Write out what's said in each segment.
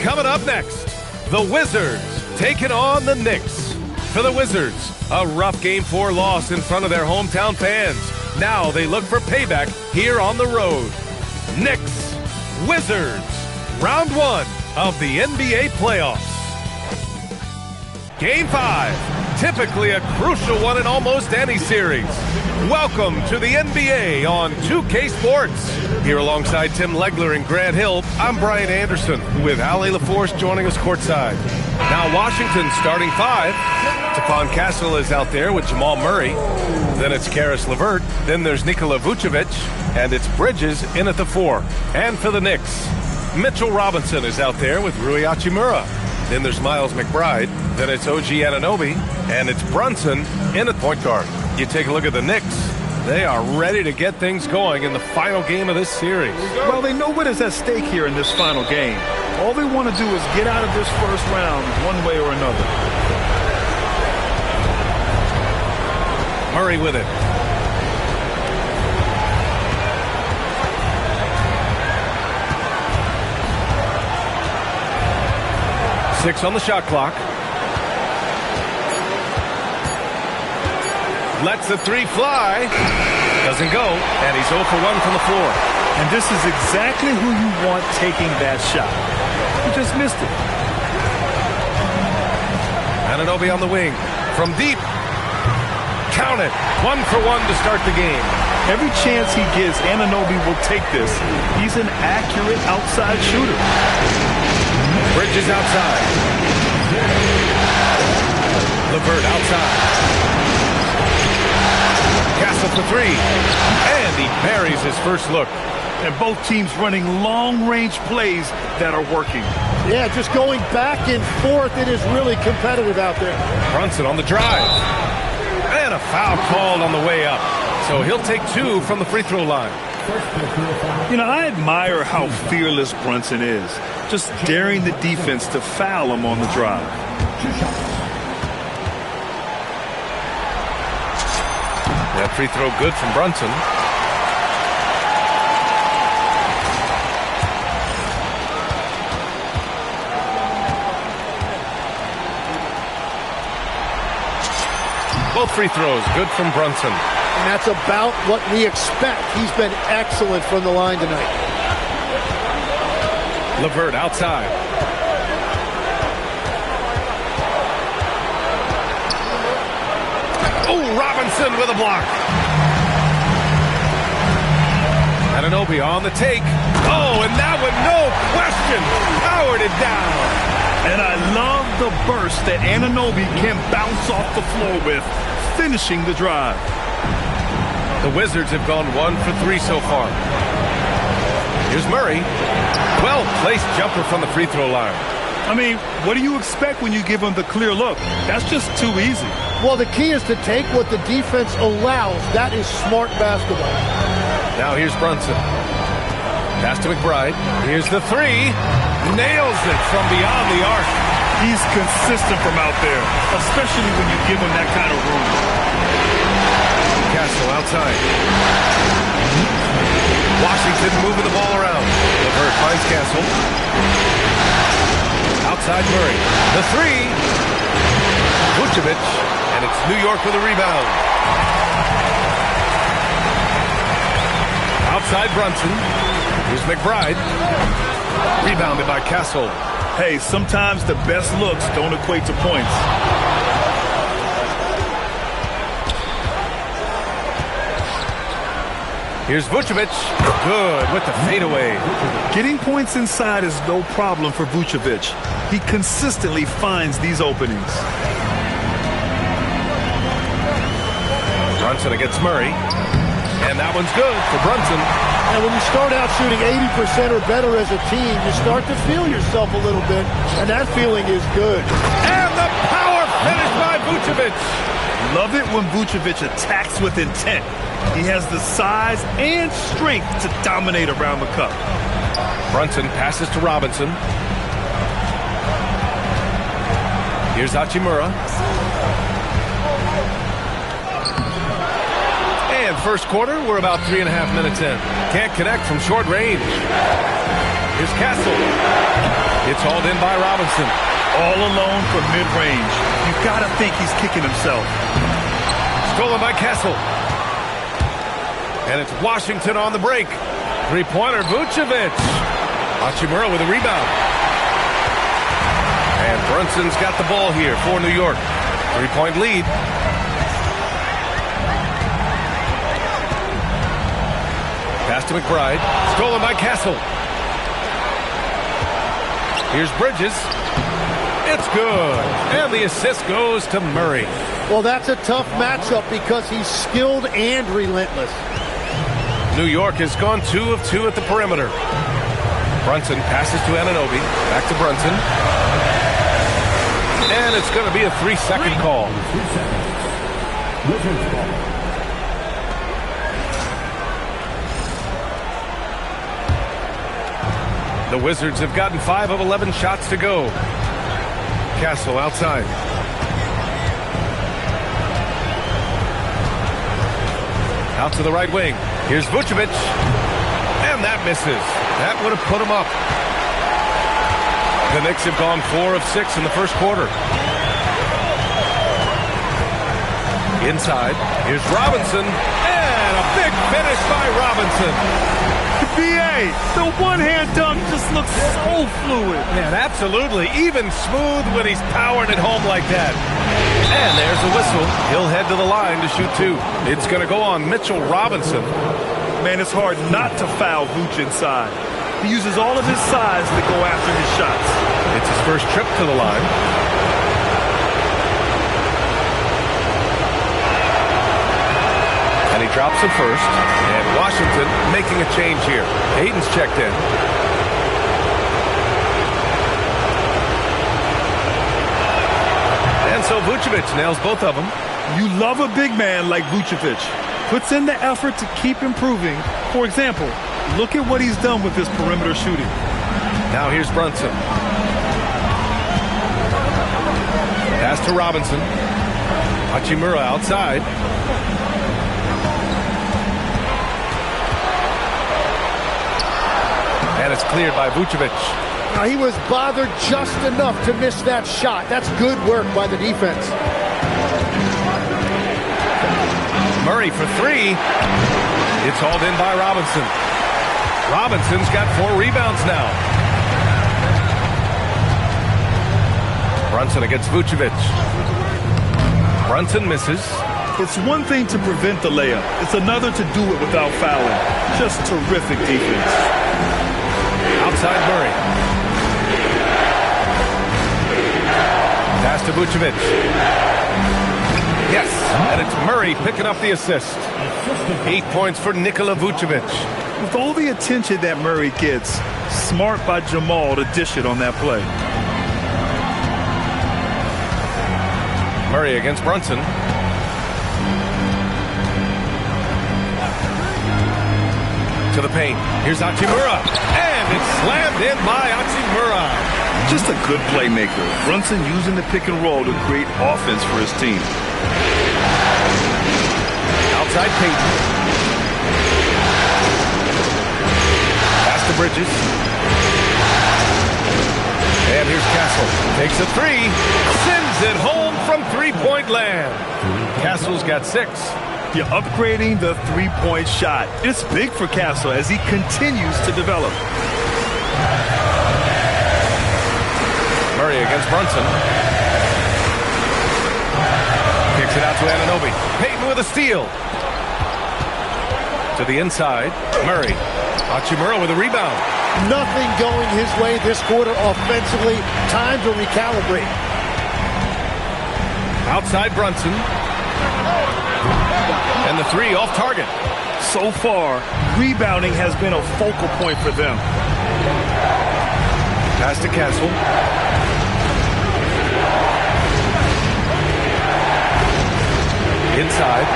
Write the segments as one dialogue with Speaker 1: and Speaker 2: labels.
Speaker 1: Coming up next, the Wizards taking on the Knicks. For the Wizards, a rough Game 4 loss in front of their hometown fans. Now they look for payback here on the road. Knicks, Wizards, round 1 of the NBA playoffs. Game 5, typically a crucial one in almost any series. Welcome to the NBA on 2K Sports. Here alongside Tim Legler and Grant Hill, I'm Brian Anderson with Ali LaForce joining us courtside. Now Washington starting 5. Stephon Castle is out there with Jamal Murray. Then it's Karis LeVert. Then there's Nikola Vucevic. And it's Bridges in at the 4. And for the Knicks, Mitchell Robinson is out there with Rui Hachimura. Then there's Miles McBride. Then it's OG Anunoby. And it's Brunson in at point guard. You take a look at the Knicks. They are ready to get things going in the final game of this series.
Speaker 2: Well, they know what is at stake here in this final game. All they want to do is get out of this first round one way or another.
Speaker 1: Murray with it. Six on the shot clock. Lets the 3 fly. Doesn't go. And he's 0 for 1 from the floor.
Speaker 2: And this is exactly who you want taking that shot. He just missed it.
Speaker 1: Anunoby on the wing. From deep. Count it. 1 for 1 to start the game.
Speaker 2: Every chance he gets, Anunoby will take this. He's an accurate outside shooter.
Speaker 1: Bridges outside. LeVert outside. Castle for 3. And he buries his first look.
Speaker 2: And both teams running long-range plays that are working.
Speaker 3: Yeah, just going back and forth. It is really competitive out there.
Speaker 1: Brunson on the drive. And a foul called on the way up. So he'll take 2 from the free throw line.
Speaker 2: You know, I admire how fearless Brunson is. Just daring the defense to foul him on the drive.
Speaker 1: That free throw good from Brunson. Both free throws good from Brunson.
Speaker 3: And that's about what we expect. He's been excellent from the line tonight.
Speaker 1: LeVert outside. Oh, Robinson with a block. Anunoby on the take. Oh, and that one, no question, powered it down.
Speaker 2: And I love the burst that Anunoby can bounce off the floor with, finishing the drive.
Speaker 1: The Wizards have gone 1 for 3 so far. Here's Murray. Well-placed jumper from the free throw line.
Speaker 2: I mean, what do you expect when you give him the clear look? That's just too easy.
Speaker 3: Well, the key is to take what the defense allows. That is smart basketball.
Speaker 1: Now here's Brunson. Pass to McBride. Here's the 3. Nails it from beyond the arc.
Speaker 2: He's consistent from out there, especially when you give him that kind of room.
Speaker 1: Castle outside. Washington moving the ball around. LeVert finds Castle. Outside Murray. The 3. Vucevic. And it's New York with a rebound. Outside Brunson. Here's McBride. Rebounded by Castle.
Speaker 2: Hey, sometimes the best looks don't equate to points.
Speaker 1: Here's Vucevic. Good with the fadeaway.
Speaker 2: Getting points inside is no problem for Vucevic. He consistently finds these openings.
Speaker 1: Brunson against Murray. And that one's good for Brunson.
Speaker 3: And when you start out shooting 80% or better as a team, you start to feel yourself a little bit, and that feeling is good.
Speaker 1: And the power finish by Vucevic.
Speaker 2: Love it when Vucevic attacks with intent. He has the size and strength to dominate around the cup.
Speaker 1: Brunson passes to Robinson. Here's Hachimura. And first quarter, we're about 3.5 minutes in. Can't connect from short range. Here's Castle. It's hauled in by Robinson.
Speaker 2: All alone from mid-range. You've got to think he's kicking himself.
Speaker 1: Stolen by Kessel. And it's Washington on the break. Three-pointer, Vucevic. Hachimura with a rebound. And Brunson's got the ball here for New York. Three-point lead. Pass to McBride. Stolen by Kessel. Here's Bridges. It's good. And the assist goes to Murray.
Speaker 3: Well, that's a tough matchup because he's skilled and relentless.
Speaker 1: New York has gone 2 of 2 at the perimeter. Brunson passes to Anunoby. Back to Brunson. And it's going to be a 3-second call. The Wizards have gotten 5 of 11 shots to go. Castle outside. Out to the right wing. Here's Vucevic. And that misses. That would have put him up. The Knicks have gone 4 of 6 in the first quarter. Inside. Here's Robinson. And a big finish by Robinson.
Speaker 2: BA, the one-hand dunk just looks so fluid.
Speaker 1: Man, absolutely. Even smooth when he's powering it home like that. And there's a whistle. He'll head to the line to shoot 2. It's going to go on Mitchell Robinson.
Speaker 2: Man, it's hard not to foul Vooch inside. He uses all of his size to go after his shots.
Speaker 1: It's his first trip to the line. And he drops it first. And Washington making a change here. Hayden's checked in. And so Vucevic nails both of them.
Speaker 2: You love a big man like Vucevic. Puts in the effort to keep improving. For example, look at what he's done with his perimeter shooting.
Speaker 1: Now here's Brunson. Pass to Robinson. Hachimura outside. And it's cleared by Vucevic.
Speaker 3: Now, he was bothered just enough to miss that shot. That's good work by the defense.
Speaker 1: Murray for 3. It's hauled in by Robinson. Robinson's got 4 rebounds now. Brunson against Vucevic. Brunson misses.
Speaker 2: It's one thing to prevent the layup. It's another to do it without fouling. Just terrific defense.
Speaker 1: Outside Murray. Pass to Vucevic. Yes, and it's Murray picking up the assist. 8 points for Nikola Vucevic.
Speaker 2: With all the attention that Murray gets, smart by Jamal to dish it on that play.
Speaker 1: Murray against Brunson. To the paint. Here's Hachimura. And it's slammed in by Hachimura.
Speaker 2: Just a good playmaker. Brunson using the pick and roll to create offense for his team.
Speaker 1: Outside Payton. Pass to Bridges. And here's Castle. Takes a 3. Sends it home from three-point land. Castle's got 6.
Speaker 2: You're upgrading the three-point shot. It's big for Castle as he continues to develop.
Speaker 1: Murray against Brunson. Kicks it out to Anunoby. Payton with a steal. To the inside. Murray. Hachimura with a rebound.
Speaker 3: Nothing going his way this quarter offensively. Time to recalibrate.
Speaker 1: Outside Brunson. And the 3 off target.
Speaker 2: So far, rebounding has been a focal point for them.
Speaker 1: Pass to Castle. Inside.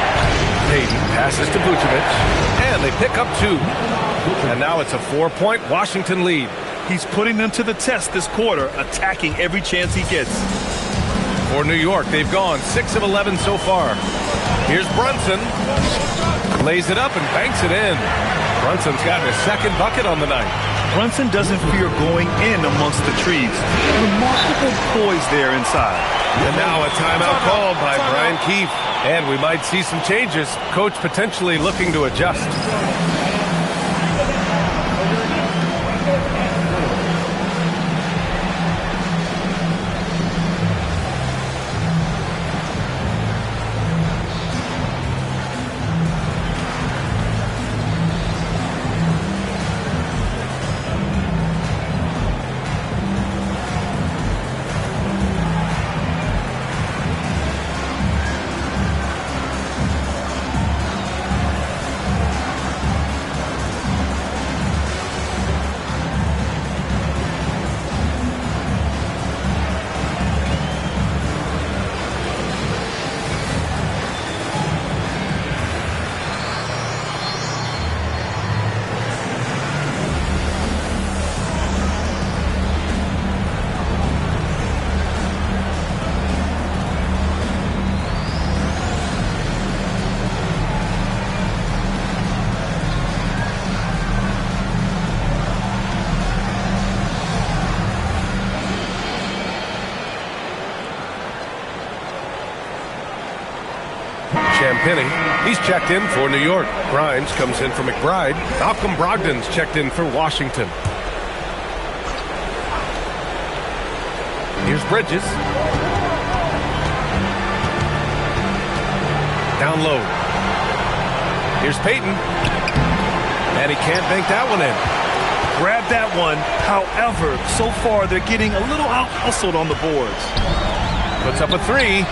Speaker 1: Payton passes to Vucevic. And they pick up 2. And now it's a 4-point Washington lead.
Speaker 2: He's putting them to the test this quarter, attacking every chance he gets.
Speaker 1: For New York, they've gone 6 of 11 so far. Here's Brunson. Lays it up and banks it in. Brunson's gotten his second bucket on the night.
Speaker 2: Brunson doesn't fear going in amongst the trees. Remarkable poise there inside.
Speaker 1: And now a timeout called by Brian Keefe. And we might see some changes. Coach potentially looking to adjust. Champagnie, he's checked in for New York. Grimes comes in for McBride. Malcolm Brogdon's checked in for Washington. Here's Bridges. Down low. Here's Payton. And he can't bank that one in.
Speaker 2: Grab that one. However, so far they're getting a little out-hustled on the boards.
Speaker 1: Puts up a three.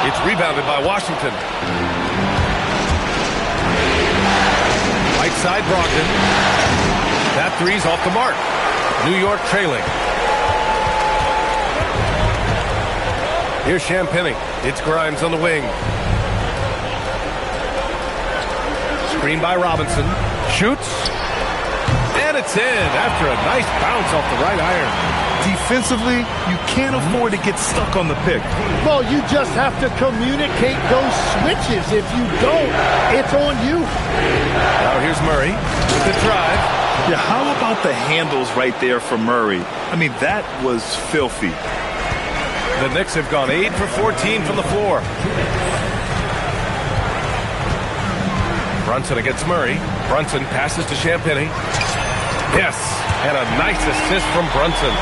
Speaker 1: It's rebounded by Washington. Right side Brogdon. That three's off the mark. New York trailing. Here's Champagnie. It's Grimes on the wing. Screen by Robinson. Shoots. And it's in after a nice bounce off the right iron.
Speaker 2: Defensively, you can't afford to get stuck on the pick.
Speaker 3: Well, you just have to communicate those switches. If you don't, it's on you.
Speaker 1: Now here's Murray with the drive.
Speaker 2: Yeah, how about the handles right there for Murray? I mean, that was filthy.
Speaker 1: The Knicks have gone 8 for 14 from the floor. Brunson against Murray. Brunson passes to Champagnie. Yes, and a nice assist from Brunson.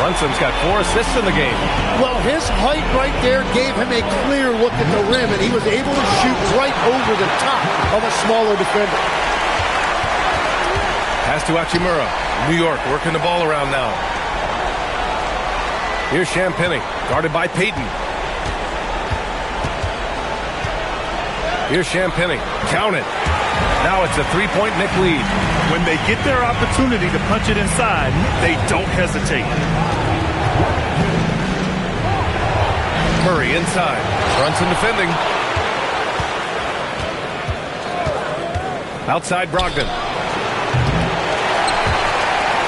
Speaker 1: Brunson's got 4 assists in the game.
Speaker 3: Well, his height right there gave him a clear look at the rim, and he was able to shoot right over the top of a smaller defender.
Speaker 1: Pass to Hachimura. New York working the ball around now. Here's Champagnie, guarded by Payton. Here's Champagnie. Count it. Now it's a three-point Knick lead.
Speaker 2: When they get their opportunity to punch it inside, they don't hesitate.
Speaker 1: Murray inside. Brunson defending. Outside Brogdon.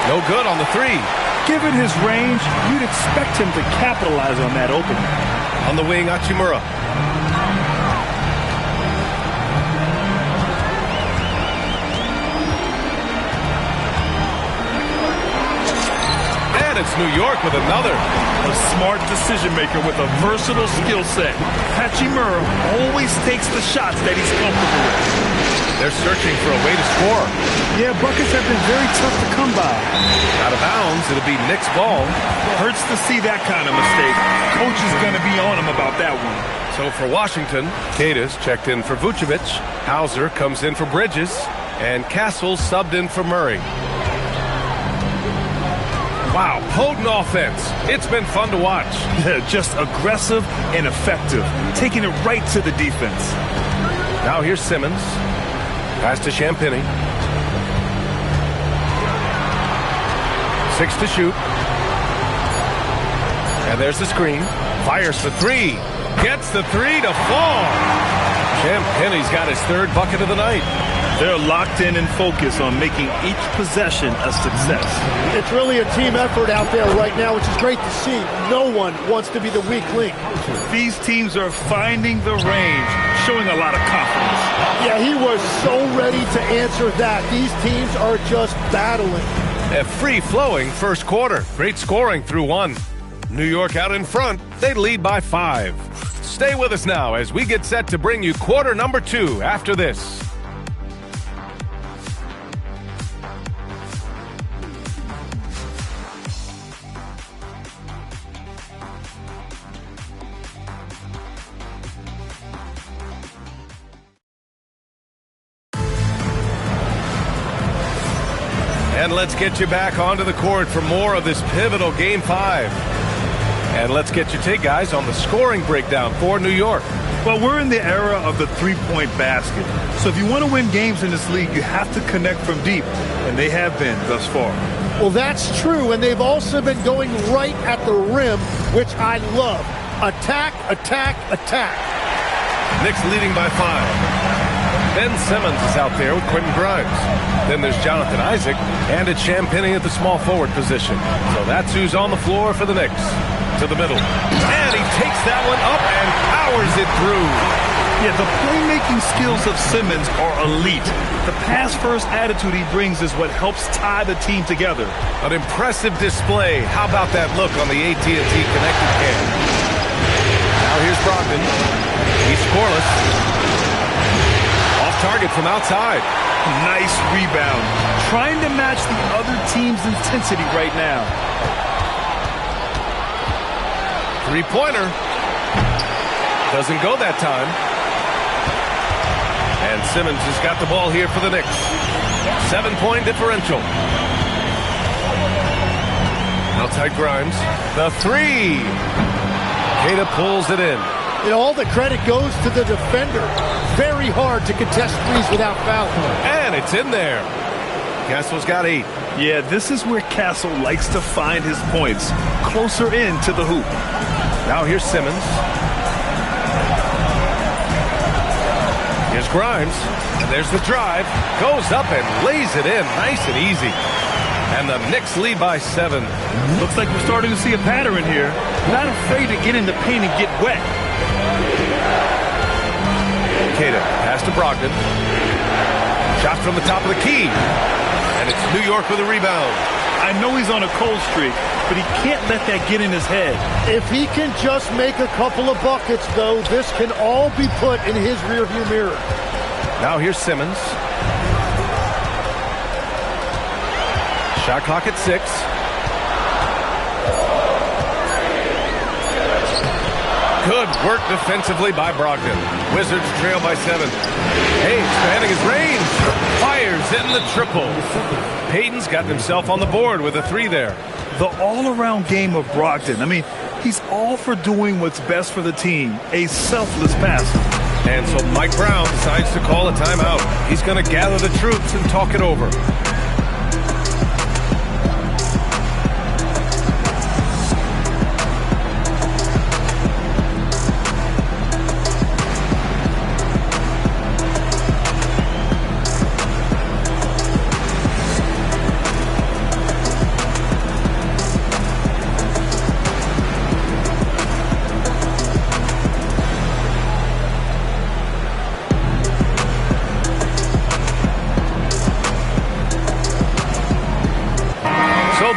Speaker 1: No good on the three.
Speaker 2: Given his range, you'd expect him to capitalize on that opening.
Speaker 1: On the wing, Hachimura. And it's New York with another.
Speaker 2: A smart decision maker with a versatile skill set. Hachimura always takes the shots that he's comfortable with.
Speaker 1: They're searching for a way to score.
Speaker 2: Yeah, buckets have been very tough to come by.
Speaker 1: Out of bounds, it'll be Knicks ball.
Speaker 2: Hurts to see that kind of mistake. Coach is going to be on him about that one.
Speaker 1: So for Washington, Cadiz checked in for Vucevic. Hauser comes in for Bridges. And Castle subbed in for Murray. Wow, potent offense. It's been fun to watch.
Speaker 2: Yeah, just aggressive and effective. Taking it right to the defense.
Speaker 1: Now here's Simmons. Pass to Champagnie. 6 to shoot. And there's the screen. Fires for three. Gets the three to fall. Penny's got his third bucket of the night.
Speaker 2: They're locked in and focused on making each possession a success.
Speaker 3: It's really a team effort out there right now, which is great to see. No one wants to be the weak link.
Speaker 2: These teams are finding the range, showing a lot of confidence.
Speaker 3: Yeah, he was so ready to answer that. These teams are just battling.
Speaker 1: A free-flowing first quarter. Great scoring through one. New York out in front. They lead by 5. Stay with us now as we get set to bring you quarter number 2 after this. And let's get you back onto the court for more of this pivotal Game 5. And let's get your take, guys, on the scoring breakdown for New York.
Speaker 2: Well, we're in the era of the three-point basket. So if you want to win games in this league, you have to connect from deep. And they have been thus far.
Speaker 3: Well, that's true. And they've also been going right at the rim, which I love. Attack, attack, attack.
Speaker 1: Knicks leading by 5. Ben Simmons is out there with Quentin Grimes. Then there's Jonathan Isaac, and it's Champagnie at the small forward position. So that's who's on the floor for the Knicks. To the middle. And he takes that one up and powers it through.
Speaker 2: Yeah, the playmaking skills of Simmons are elite. The pass-first attitude he brings is what helps tie the team together.
Speaker 1: An impressive display. How about that look on the AT&T connected cam? Now here's Brogdon. He's scoreless. Off target from outside.
Speaker 2: Nice rebound. Trying to match the other team's intensity right now.
Speaker 1: Three-pointer. Doesn't go that time. And Simmons has got the ball here for the Knicks. 7-point differential. Outside Grimes. The three. Queta pulls it in.
Speaker 3: You know, all the credit goes to the defender. Very hard to contest threes without fouling.
Speaker 1: And it's in there. Castle's got 8.
Speaker 2: Yeah, this is where Castle likes to find his points. Closer in to the hoop.
Speaker 1: Now here's Simmons. Here's Grimes. And there's the drive. Goes up and lays it in. Nice and easy. And the Knicks lead by 7.
Speaker 2: Looks like we're starting to see a pattern here. Not afraid to get in the paint and get wet.
Speaker 1: Queta, pass to Brogdon. Shot from the top of the key. And it's New York with a rebound.
Speaker 2: I know he's on a cold streak, but he can't let that get in his head.
Speaker 3: If he can just make a couple of buckets, though, this can all be put in his rearview mirror.
Speaker 1: Now here's Simmons. Shot clock at 6. Good work defensively by Brogdon. Wizards trail by 7. Hey, expanding his range. Fires in the triple. Payton's got himself on the board with a 3 there.
Speaker 2: The all-around game of Brogdon. I mean, he's all for doing what's best for the team. A selfless passer.
Speaker 1: And so Mike Brown decides to call a timeout. He's going to gather the troops and talk it over.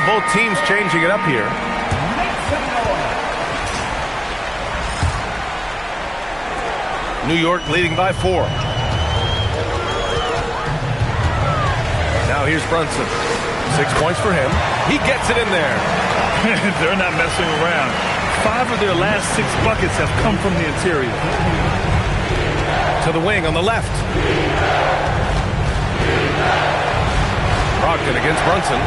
Speaker 1: Both teams changing it up here. New York leading by 4. Now here's Brunson. 6 points for him. He gets it in there.
Speaker 2: They're not messing around. 5 of their last 6 buckets have come from the interior.
Speaker 1: To the wing on the left. Brogdon against Brunson.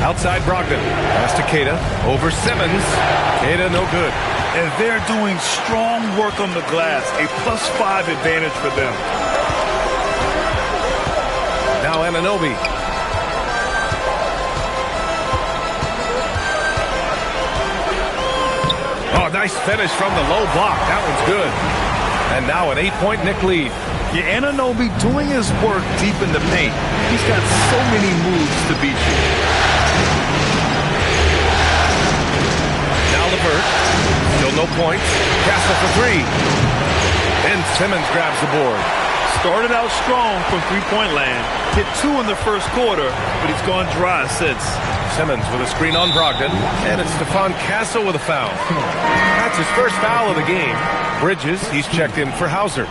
Speaker 1: Outside Brogdon. Pass to Queta. Over Simmons. Queta no good.
Speaker 2: And they're doing strong work on the glass. A +5 advantage for them.
Speaker 1: Now Anunoby. Oh, nice finish from the low block. That one's good. And now an 8-point Knick lead.
Speaker 2: Yeah, Anunoby doing his work deep in the paint. He's got so many moves to beat you.
Speaker 1: Now LeVert. Still no points. Castle for three. And Simmons grabs the board.
Speaker 2: Started out strong from three-point land. Hit 2 in the first quarter, but he's gone dry since.
Speaker 1: Simmons with a screen on Brogdon. And it's Stephon Castle with a foul. That's his first foul of the game. Bridges, he's checked in for Hauser.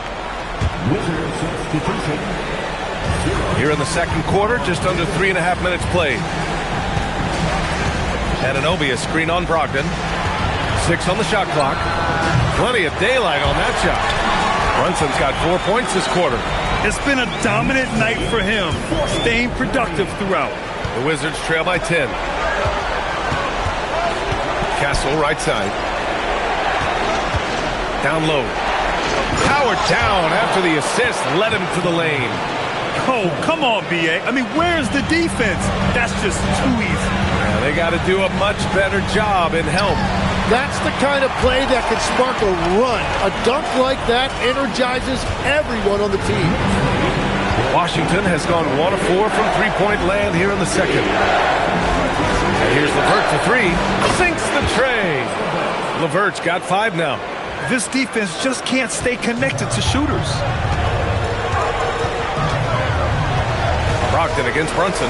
Speaker 1: Here in the second quarter, just under 3.5 minutes played. Anunoby, a screen on Brogdon. 6 on the shot clock. Plenty of daylight on that shot. Brunson's got 4 points this quarter.
Speaker 2: It's been a dominant night for him, staying productive throughout.
Speaker 1: The Wizards trail by 10. Castle right side. Down low. Powered down after the assist led him to the lane.
Speaker 2: Oh, come on, B.A. I mean, where's the defense? That's just too easy.
Speaker 1: Yeah, they got to do a much better job in help.
Speaker 3: That's the kind of play that can spark a run. A dunk like that energizes everyone on the team.
Speaker 1: Washington has gone 1 of 4 from three-point land here in the second. And here's LeVert for three. Sinks the tray. LeVert's got 5 now.
Speaker 2: This defense just can't stay connected to shooters.
Speaker 1: Brogdon against Brunson.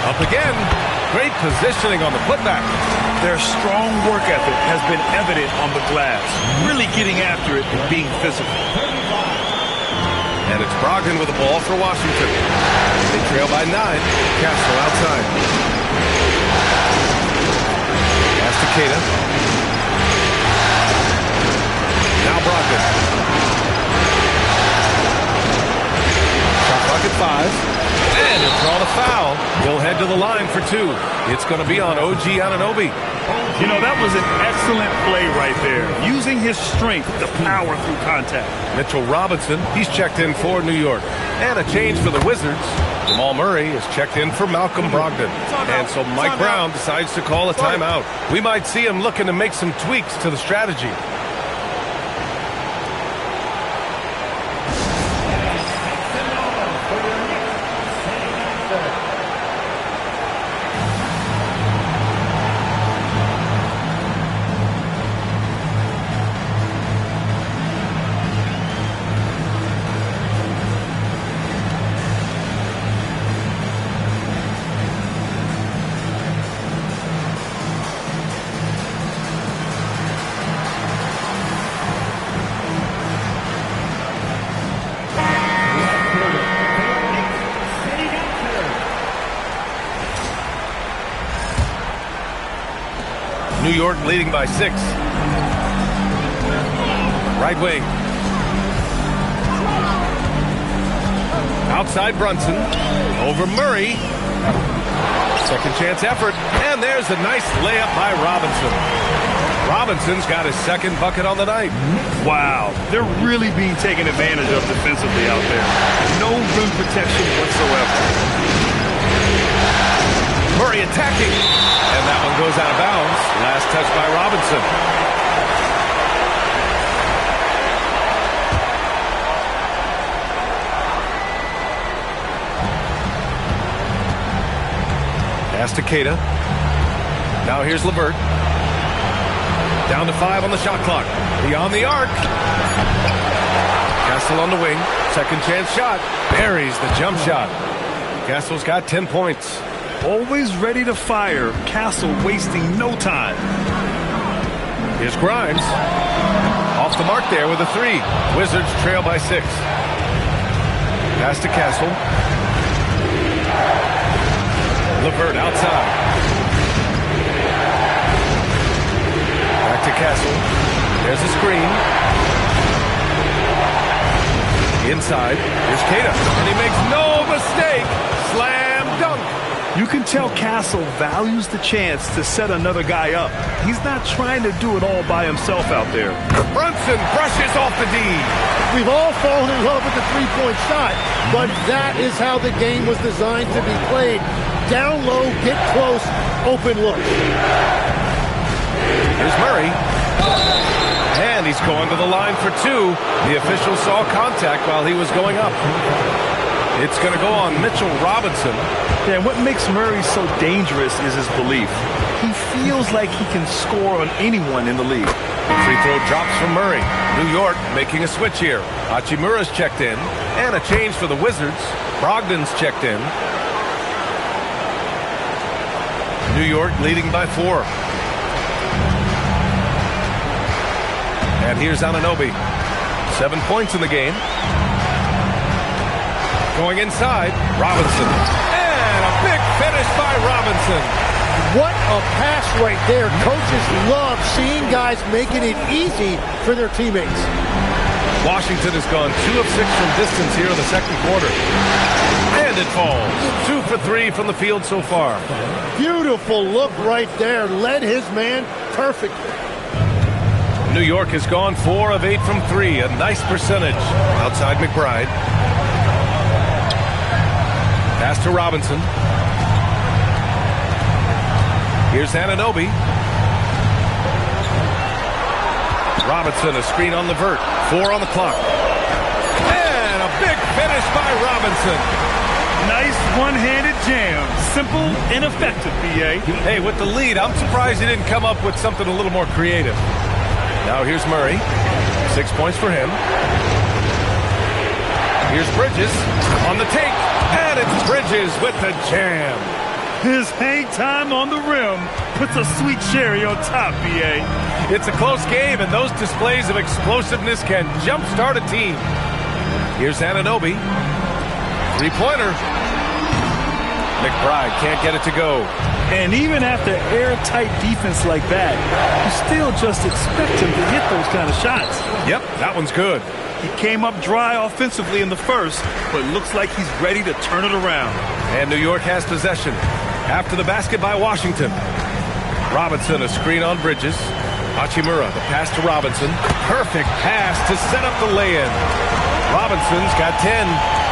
Speaker 1: Up again. Great positioning on the putback.
Speaker 2: Their strong work ethic has been evident on the glass. Really getting after it and being physical.
Speaker 1: And it's Brogdon with the ball for Washington. They trail by 9. Castle outside. Pass to Keita. Now Brogdon. Shot clock at 5. And he'll draw the foul. He'll head to the line for 2. It's going to be on OG Anunoby.
Speaker 2: You know, that was an excellent play right there. Using his strength to power through contact.
Speaker 1: Mitchell Robinson, he's checked in for New York. And a change for the Wizards. Jamal Murray is checked in for Malcolm Brogdon. And so Mike Brown decides to call a timeout. We might see him looking to make some tweaks to the strategy. New York leading by 6. Right wing. Outside Brunson. Over Murray. Second chance effort. And there's a nice layup by Robinson. Robinson's got his second bucket on the night.
Speaker 2: Wow. They're really being taken advantage of defensively out there. No rim protection whatsoever.
Speaker 1: Murray attacking. And that one goes out of bounds. Last touch by Robinson. Pass to Keita. Now here's LeVert. Down to 5 on the shot clock. Beyond the arc. Castle on the wing. Second chance shot. Buries the jump shot. Castle's got 10 points.
Speaker 2: Always ready to fire. Castle wasting no time.
Speaker 1: Here's Grimes. Off the mark there with a 3. Wizards trail by 6. Pass to Castle. LeVert outside. Back to Castle. There's a screen. Inside. Here's Keita. And he makes no mistake. Slam dunk.
Speaker 2: You can tell Castle values the chance to set another guy up. He's not trying to do it all by himself out there.
Speaker 1: Brunson brushes off the D.
Speaker 3: We've all fallen in love with the three-point shot, but that is how the game was designed to be played. Down low, get close, open look.
Speaker 1: Here's Murray. And he's going to the line for two. The official saw contact while he was going up. It's going to go on Mitchell Robinson.
Speaker 2: Yeah, what makes Murray so dangerous is his belief. He feels like he can score on anyone in the league.
Speaker 1: Free throw drops from Murray. New York making a switch here. Hachimura's checked in. And a change for the Wizards. Brogdon's checked in. New York leading by 4. And here's Anunoby. 7 points in the game. Going inside, Robinson. And a big finish by Robinson.
Speaker 3: What a pass right there. Coaches love seeing guys making it easy for their teammates.
Speaker 1: Washington has gone 2 of 6 from distance here in the second quarter. And it falls. 2 for 3 from the field so far.
Speaker 3: Beautiful look right there. Led his man perfectly.
Speaker 1: New York has gone 4 of 8 from 3. A nice percentage. Outside McBride. Pass to Robinson. Here's Anunoby. Robinson, a screen on the vert. 4 on the clock. And a big finish by Robinson.
Speaker 2: Nice one-handed jam. Simple and effective, B.A.
Speaker 1: Hey, with the lead, I'm surprised he didn't come up with something a little more creative. Now here's Murray. 6 points for him. Here's Bridges on the take. And it's Bridges with the jam.
Speaker 2: His hang time on the rim puts a sweet cherry on top, B.A.
Speaker 1: It's a close game, and those displays of explosiveness can jumpstart a team. Here's Anunoby. Three-pointer. McBride can't get it to go.
Speaker 2: And even after airtight defense like that, you still just expect him to hit those kind of shots.
Speaker 1: Yep, that one's good.
Speaker 2: He came up dry offensively in the first, but looks like he's ready to turn it around.
Speaker 1: And New York has possession. After the basket by Washington. Robinson, a screen on Bridges. Hachimura, the pass to Robinson. Perfect pass to set up the lay-in. Robinson's got 10.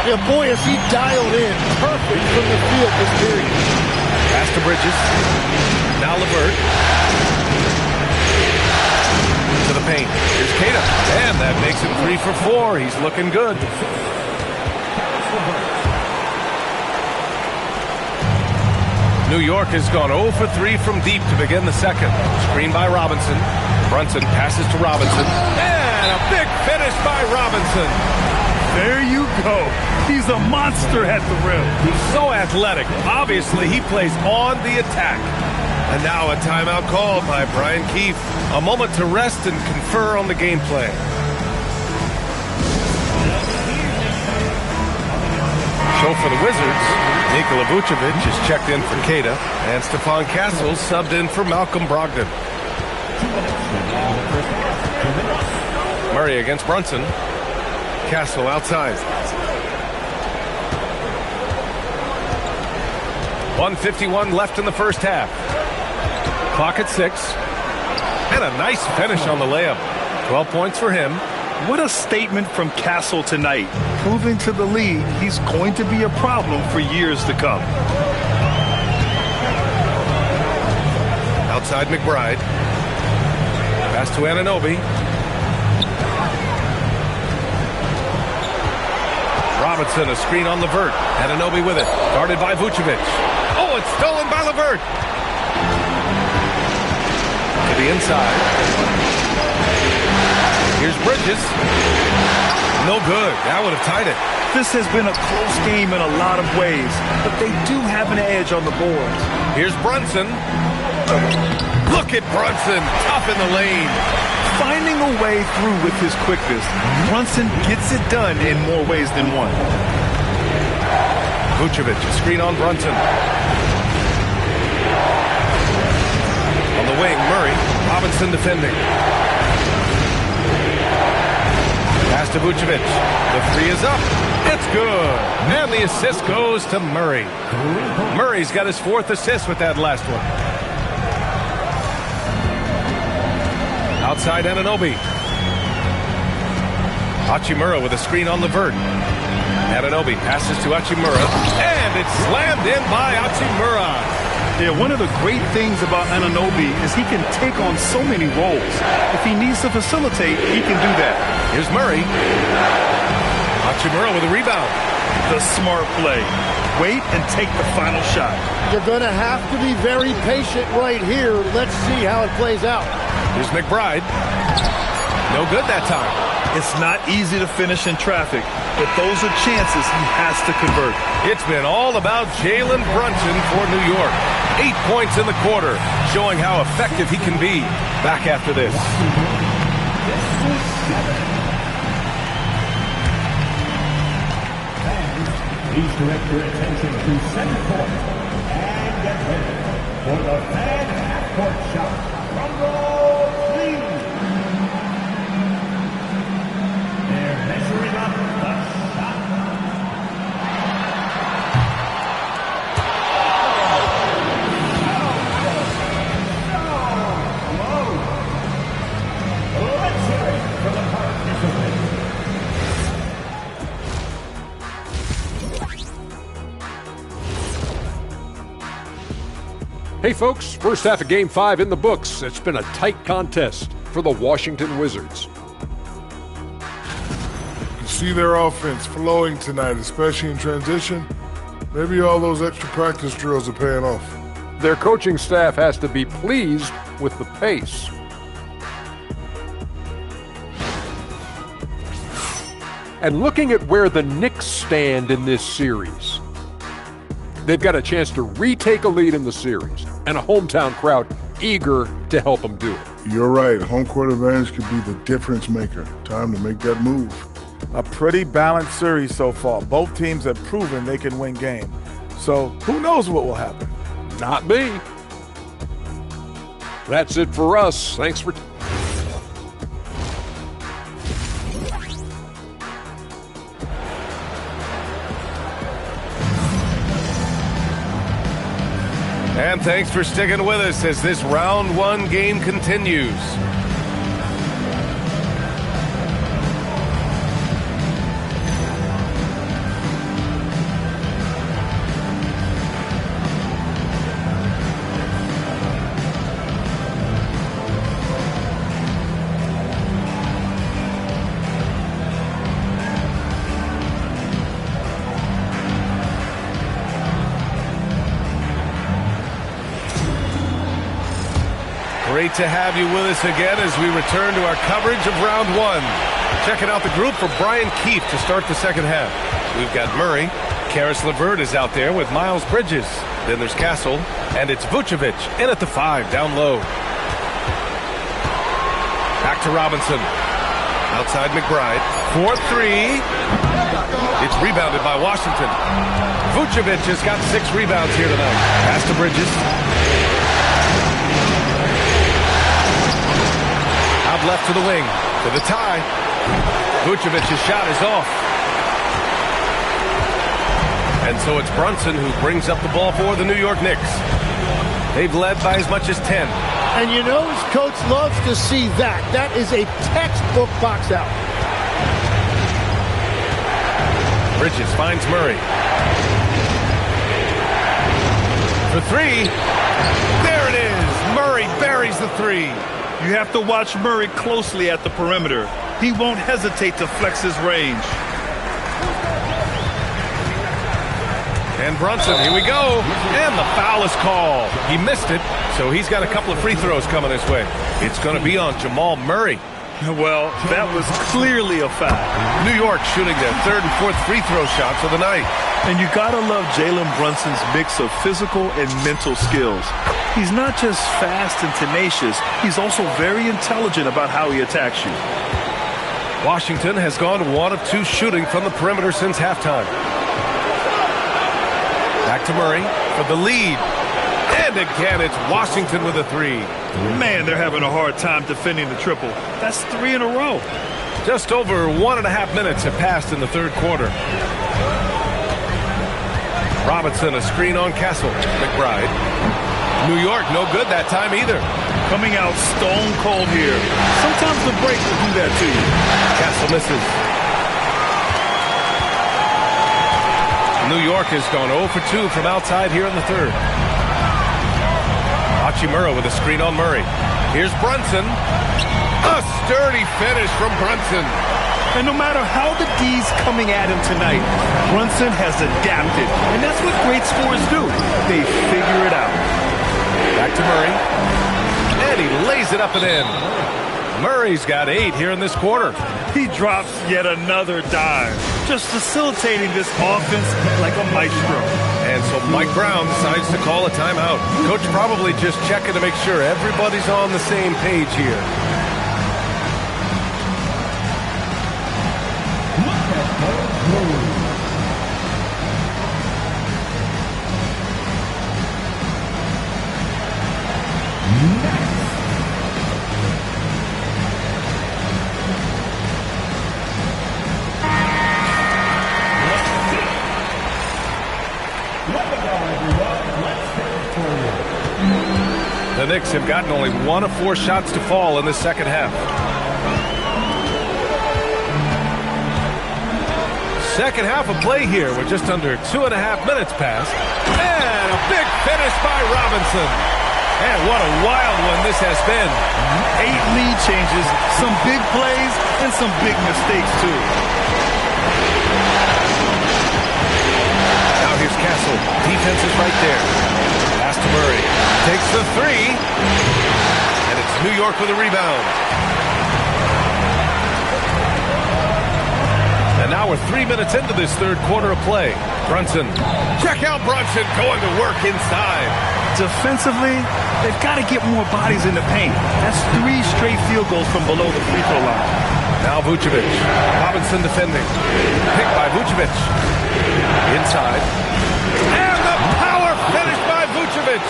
Speaker 3: Yeah, boy, is he dialed in. Perfect from the field this period.
Speaker 1: Pass to Bridges. Now LeVert. To the paint. Here's Keita. And that makes him 3 for 4. He's looking good. New York has gone 0 for 3 from deep to begin the second. Screen by Robinson. Brunson passes to Robinson. And a big finish by Robinson.
Speaker 2: There you go. He's a monster at the rim.
Speaker 1: He's so athletic. Obviously, he plays on the attack. And now a timeout called by Brian Keefe. A moment to rest and confer on the game plan. So for the Wizards, Nikola Vucevic is checked in for Keita, and Stephon Castle subbed in for Malcolm Brogdon. Murray against Brunson. Castle outside. 1:51 left in the first half. Clock at 6. And a nice finish on the layup. 12 points for him.
Speaker 2: What a statement from Castle tonight, proving to the league he's going to be a problem for years to come.
Speaker 1: Outside McBride. Pass to Anunoby. Robinson, a screen on LeVert. Anunoby with it. Guarded by Vucevic. Oh, it's stolen by LeVert. To the inside. Here's Bridges. No good. That would have tied it.
Speaker 2: This has been a close game in a lot of ways, but they do have an edge on the boards.
Speaker 1: Here's Brunson. Look at Brunson. Tough in the lane.
Speaker 2: Finding a way through with his quickness, Brunson gets it done in more ways than one.
Speaker 1: Vucevic, a screen on Brunson. On the wing, Murray. Robinson defending. Pass to Vucevic. The three is up. It's It's good. And the assist goes to Murray. Murray's got his 4th assist with that last one. Outside Anunoby. Hachimura with a screen on Levert. Anunoby passes to Hachimura. And it's slammed in by Hachimura.
Speaker 2: Yeah, one of the great things about Anunoby is he can take on so many roles. If he needs to facilitate, he can do that.
Speaker 1: Here's Murray. Hachimura with a rebound.
Speaker 2: The smart play. Wait and take the final shot.
Speaker 3: You're going to have to be very patient right here. Let's see how it plays out.
Speaker 1: Here's McBride. No good that time.
Speaker 2: It's not easy to finish in traffic, but those are chances he has to convert.
Speaker 1: It's been all about Jalen Brunson for New York. 8 points in the quarter, showing how effective he can be. Back after this.
Speaker 4: Please direct your attention to center court and get ready for the fan half-court shot. Drum roll, please. They're measuring up the shot. Let's hear it for the participants.
Speaker 5: Hey folks, first half of Game 5 in the books. It's been a tight contest for the Washington Wizards.
Speaker 6: You see their offense flowing tonight, especially in transition. Maybe all those extra practice drills are paying off.
Speaker 5: Their coaching staff has to be pleased with the pace. And looking at where the Knicks stand in this series, they've got a chance to retake a lead in the series, and a hometown crowd eager to help them do it.
Speaker 6: You're right. Home court advantage could be the difference maker. Time to make that move.
Speaker 7: A pretty balanced series so far. Both teams have proven they can win games. So who knows what will happen?
Speaker 5: Not me. That's it for us. Thanks for...
Speaker 1: And thanks for sticking with us as this round 1 game continues. Great to have you with us again as we return to our coverage of round 1. Checking out the group for Brian Keefe to start the second half. We've got Murray. Karis LeVert is out there with Miles Bridges. Then there's Castle. And it's Vucevic in at the 5 down low. Back to Robinson. Outside McBride. 4-3. It's rebounded by Washington. Vucevic has got 6 rebounds here tonight. Pass to Bridges. Left to the wing for the tie. Vucevic's shot is off. And so it's Brunson who brings up the ball for the New York Knicks. They've led by as much as 10.
Speaker 3: And you know his coach loves to see that. That is a textbook box out.
Speaker 1: Bridges finds Murray. For 3. There it is. Murray buries the 3.
Speaker 2: You have to watch Murray closely at the perimeter. He won't hesitate to flex his range.
Speaker 1: And Brunson, here we go. And the foul is called. He missed it, so he's got a couple of free throws coming his way. It's going to be on Jamal Murray.
Speaker 2: Well, that was clearly a foul.
Speaker 1: New York shooting their 3rd and 4th free throw shots of the night.
Speaker 2: And you gotta love Jalen Brunson's mix of physical and mental skills. He's not just fast and tenacious, he's also very intelligent about how he attacks you.
Speaker 1: Washington has gone 1 of 2 shooting from the perimeter since halftime. Back to Murray for the lead. And again, it's Washington with a 3.
Speaker 2: Man, they're having a hard time defending the triple. That's 3 in a row.
Speaker 1: Just over 1.5 minutes have passed in the 3rd quarter. Robinson, a screen on Castle. McBride. New York, no good that time either.
Speaker 2: Coming out stone cold here. Sometimes the break will do that to you.
Speaker 1: Castle misses. New York has gone 0 for 2 from outside here in the third. Hachimura with a screen on Murray. Here's Brunson. A sturdy finish from Brunson.
Speaker 2: And no matter how the D's coming at him tonight, Brunson has adapted. And that's what great scorers do. They figure it out.
Speaker 1: Back to Murray. And he lays it up and in. Murray's got 8 here in this quarter.
Speaker 2: He drops yet another dime, just facilitating this offense like a maestro.
Speaker 1: And so Mike Brown decides to call a timeout. Coach probably just checking to make sure everybody's on the same page here. The Knicks have gotten only 1 of 4 shots to fall in the second half. Second half of play here with just under 2.5 minutes passed. And a big finish by Robinson. And what a wild one this has been.
Speaker 2: 8 lead changes, some big plays, and some big mistakes, too.
Speaker 1: Now here's Castle. Defense is right there. Pass to Murray. Takes the 3. And it's New York with a rebound. And now we're 3 minutes into this third quarter of play. Brunson. Check out Brunson going to work inside.
Speaker 2: Defensively, they've got to get more bodies in the paint. That's 3 straight field goals from below the free throw line.
Speaker 1: Now Vucevic. Robinson defending. Picked by Vucevic. Inside. And the power finish by Vucevic.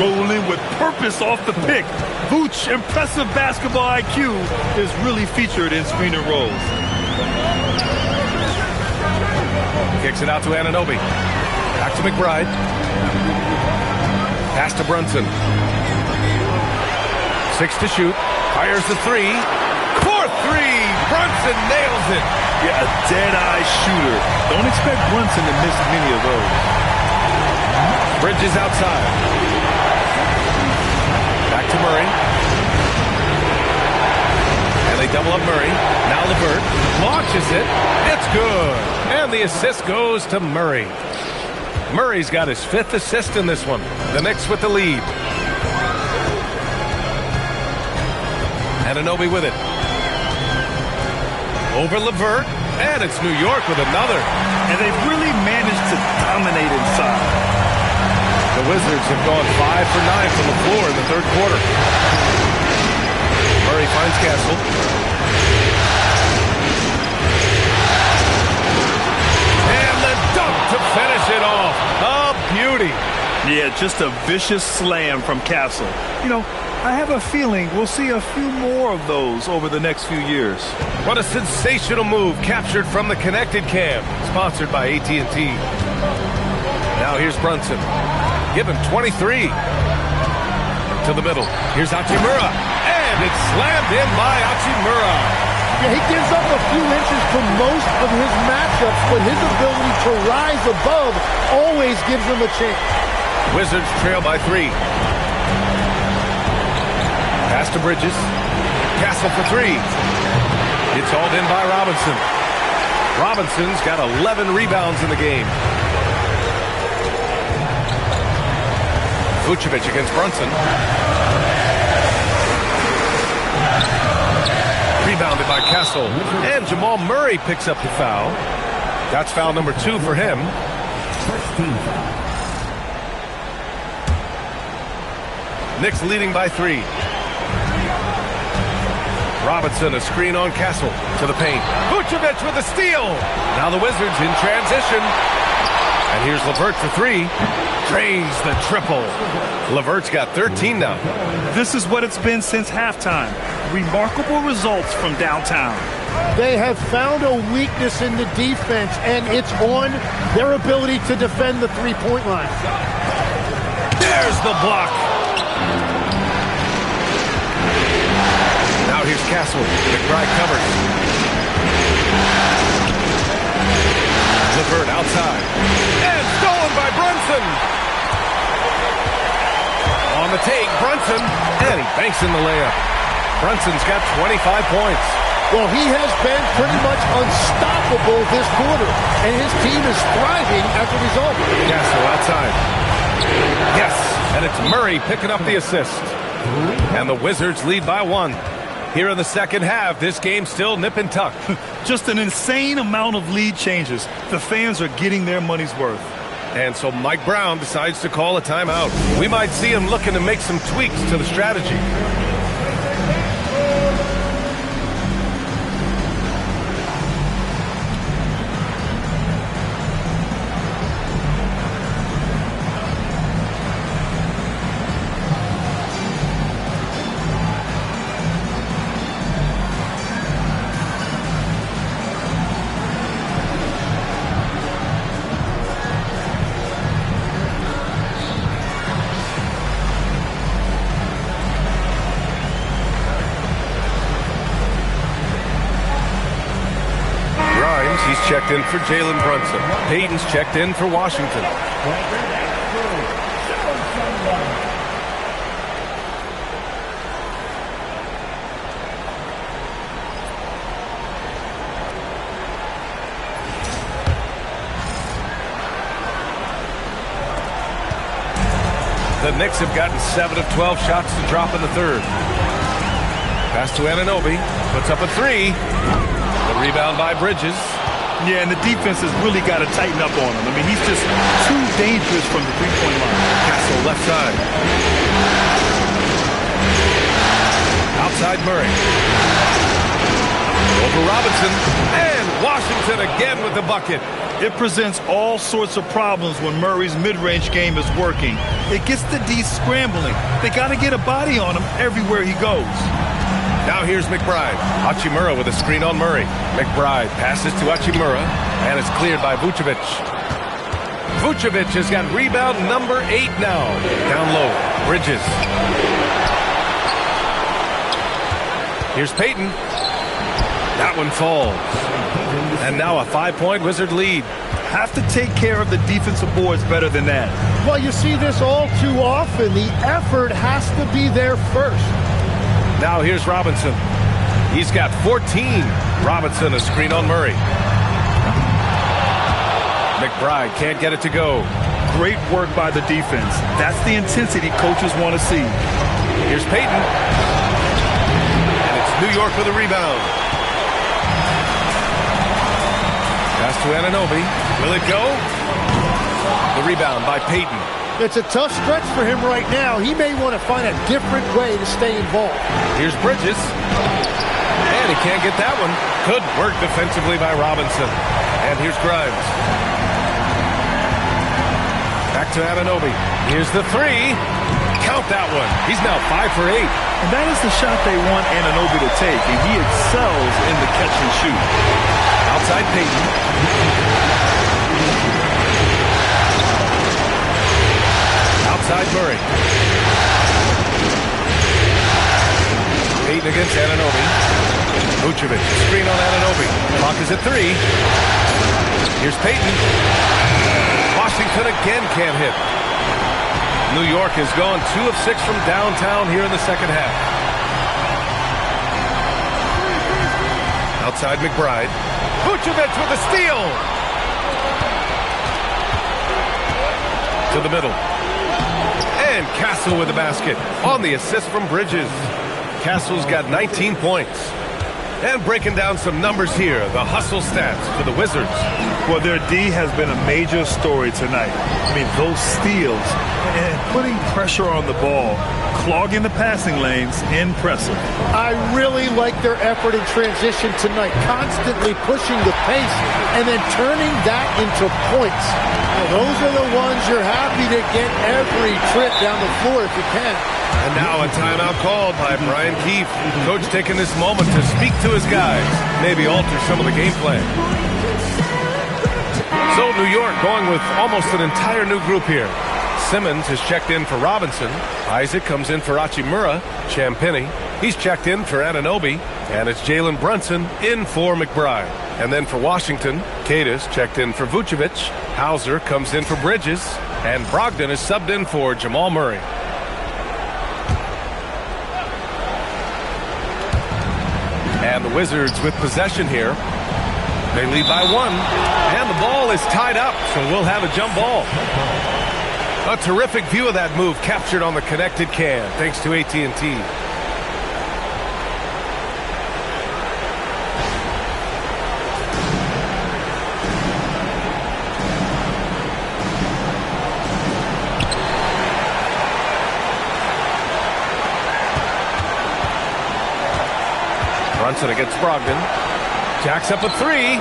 Speaker 2: Rolling with purpose off the pick. Vooch, impressive basketball IQ, is really featured in screen and rolls.
Speaker 1: Kicks it out to Anunoby. Back to McBride. Pass to Brunson. 6 to shoot. Fires the 3. For 3. Brunson nails it.
Speaker 2: Yeah, a dead-eye shooter. Don't expect Brunson to miss many of those.
Speaker 1: Bridges outside. Back to Murray. And they double up Murray. Now LeVert launches it. It's good. And the assist goes to Murray. Murray's got his 5th assist in this one. The Knicks with the lead. Anunoby with it. Over LeVert. And it's New York with another.
Speaker 2: And they've really managed to dominate inside.
Speaker 1: The Wizards have gone 5 for 9 from the floor in the third quarter. Murray finds Castle. And the dunk to finish it off. A beauty.
Speaker 2: Yeah, just a vicious slam from Castle. You know, I have a feeling we'll see a few more of those over the next few years.
Speaker 1: What a sensational move captured from the Connected Cam, sponsored by AT&T. Now here's Brunson. Give him 23. To the middle. Here's Hachimura. And it's slammed in by Hachimura.
Speaker 3: Yeah, he gives up a few inches to most of his matchups, but his ability to rise above always gives him a chance.
Speaker 1: Wizards trail by 3. Pass to Bridges. Castle for 3. It's hauled in by Robinson. Robinson's got 11 rebounds in the game. Vucevic against Brunson. Rebounded by Castle. And Jamal Murray picks up the foul. That's foul number 2 for him. Knicks leading by 3. Robinson, a screen on Castle to the paint. Vucevic with the steal. Now the Wizards in transition. And here's LeVert for 3. Drains the triple. LeVert's got 13 now.
Speaker 2: This is what it's been since halftime. Remarkable results from downtown.
Speaker 3: They have found a weakness in the defense, and it's on their ability to defend the three-point line.
Speaker 1: There's the block. Now here's Castle. McBride covers. LeVert outside. And stolen by Brunson. On the take, Brunson. And he banks in the layup. Brunson's got 25 points.
Speaker 3: Well, he has been pretty much unstoppable this quarter, and his team is thriving as a result.
Speaker 1: Castle outside. Yes, and it's Murray picking up the assist. And the Wizards lead by 1. Here in the second half, this game's still nip and tuck.
Speaker 2: Just an insane amount of lead changes. The fans are getting their money's worth.
Speaker 1: And so Mike Brown decides to call a timeout. We might see him looking to make some tweaks to the strategy. He's checked in for Jalen Brunson. Payton's checked in for Washington. The Knicks have gotten 7 of 12 shots to drop in the third. Pass to Anunoby. Puts up a 3. The rebound by Bridges.
Speaker 2: Yeah, and the defense has really got to tighten up on him. I mean, he's just too dangerous from the three-point line.
Speaker 1: Castle left side. Outside Murray. Over Robinson. And Washington again with the bucket.
Speaker 2: It presents all sorts of problems when Murray's mid-range game is working. It gets the D scrambling. They got to get a body on him everywhere he goes.
Speaker 1: Now here's McBride. Hachimura with a screen on Murray. McBride passes to Hachimura, and it's cleared by Vucevic. Vucevic has got rebound number 8 now. Down low, Bridges. Here's Payton. That one falls. And now a 5-point Wizard lead.
Speaker 2: Have to take care of the defensive boards better than that.
Speaker 3: Well, you see this all too often. The effort has to be there first.
Speaker 1: Now here's Robinson. He's got 14. Robinson, a screen on Murray. McBride can't get it to go.
Speaker 2: Great work by the defense. That's the intensity coaches want to see.
Speaker 1: Here's Payton. And it's New York with a rebound. Pass to Anunoby. Will it go? The rebound by Payton.
Speaker 3: It's a tough stretch for him right now. He may want to find a different way to stay involved.
Speaker 1: Here's Bridges. And he can't get that one. Good work defensively by Robinson. And here's Grimes. Back to Anunoby. Here's the 3. Count that one. He's now 5 for 8.
Speaker 2: And that is the shot they want Anunoby to take, and he excels in the catch and shoot.
Speaker 1: Outside Payton. Outside Murray. Payton against Anunoby. Vucevic, screen on Anunoby. Clock is at 3. Here's Payton. Washington again can't hit. New York has gone 2 of 6 from downtown here in the second half. Outside McBride. Vucevic with a steal. To the middle. And Castle with the basket on the assist from Bridges. Castle's got 19 points. And breaking down some numbers here, the hustle stats for the Wizards.
Speaker 2: Well, their D has been a major story tonight. I mean, those steals and putting pressure on the ball, clogging the passing lanes, impressive.
Speaker 3: I really like their effort in transition tonight, constantly pushing the pace and then turning that into points. Now, those are the ones you're happy to get every trip down the floor if you can.
Speaker 1: And now a timeout called by Brian Keefe. Coach taking this moment to speak to his guys, maybe alter some of the game plan. So New York going with almost an entire new group here. Simmons has checked in for Robinson. Isaac comes in for Hachimura. Champagnie, he's checked in for Anunoby. And it's Jalen Brunson in for McBride. And then for Washington, Cadis checked in for Vucevic. Hauser comes in for Bridges. And Brogdon is subbed in for Jamal Murray. And the Wizards with possession here. They lead by 1. And the ball is tied up, so we'll have a jump ball. A terrific view of that move captured on the connected can, thanks to AT&T. Brunson against Brogdon. Jacks up a 3.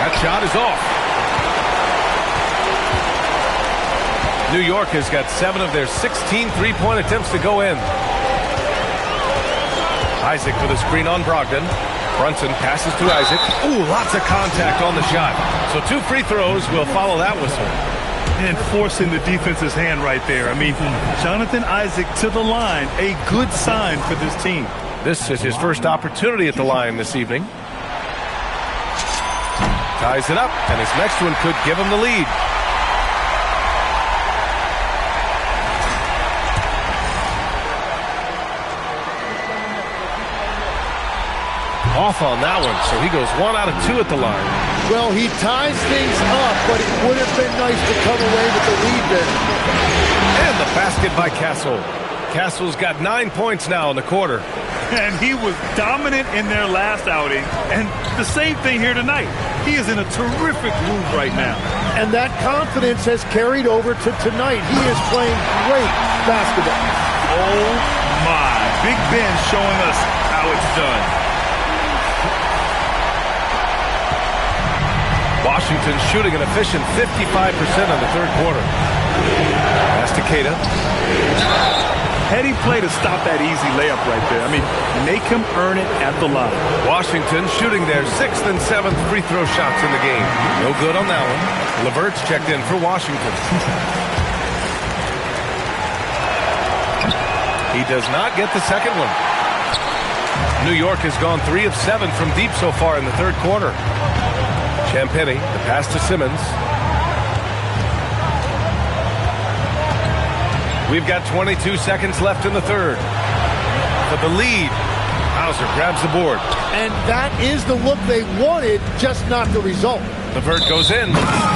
Speaker 1: That shot is off. New York has got 7 of their 16 three-point attempts to go in. Isaac with a screen on Brogdon. Brunson passes to Isaac. Ooh, lots of contact on the shot. So 2 free throws will follow that whistle.
Speaker 2: And forcing the defense's hand right there. I mean, Jonathan Isaac to the line, a good sign for this team.
Speaker 1: This is his first opportunity at the line this evening. Ties it up, and his next one could give him the lead. Off on that one, so he goes 1 out of 2 at the line.
Speaker 3: Well, he ties things up, but it would have been nice to come away with the lead there.
Speaker 1: And the basket by Castle. Castle's got 9 points now in the quarter.
Speaker 2: And he was dominant in their last outing. And the same thing here tonight. He is in a terrific mood right now.
Speaker 3: And that confidence has carried over to tonight. He is playing great basketball.
Speaker 2: Oh, my. Big Ben showing us how it's done.
Speaker 1: Washington shooting an efficient 55% in the third quarter. Pass to Queta.
Speaker 2: Heady play to stop that easy layup right there. I mean, make him earn it at the line.
Speaker 1: Washington shooting their 6th and 7th free throw shots in the game. No good on that one. LeVert's checked in for Washington. He does not get the second one. New York has gone 3 of 7 from deep so far in the third quarter. Champagnie, the pass to Simmons. We've got 22 seconds left in the third. For the lead, Hauser grabs the board.
Speaker 3: And that is the look they wanted, just not the result.
Speaker 1: LeVert goes in.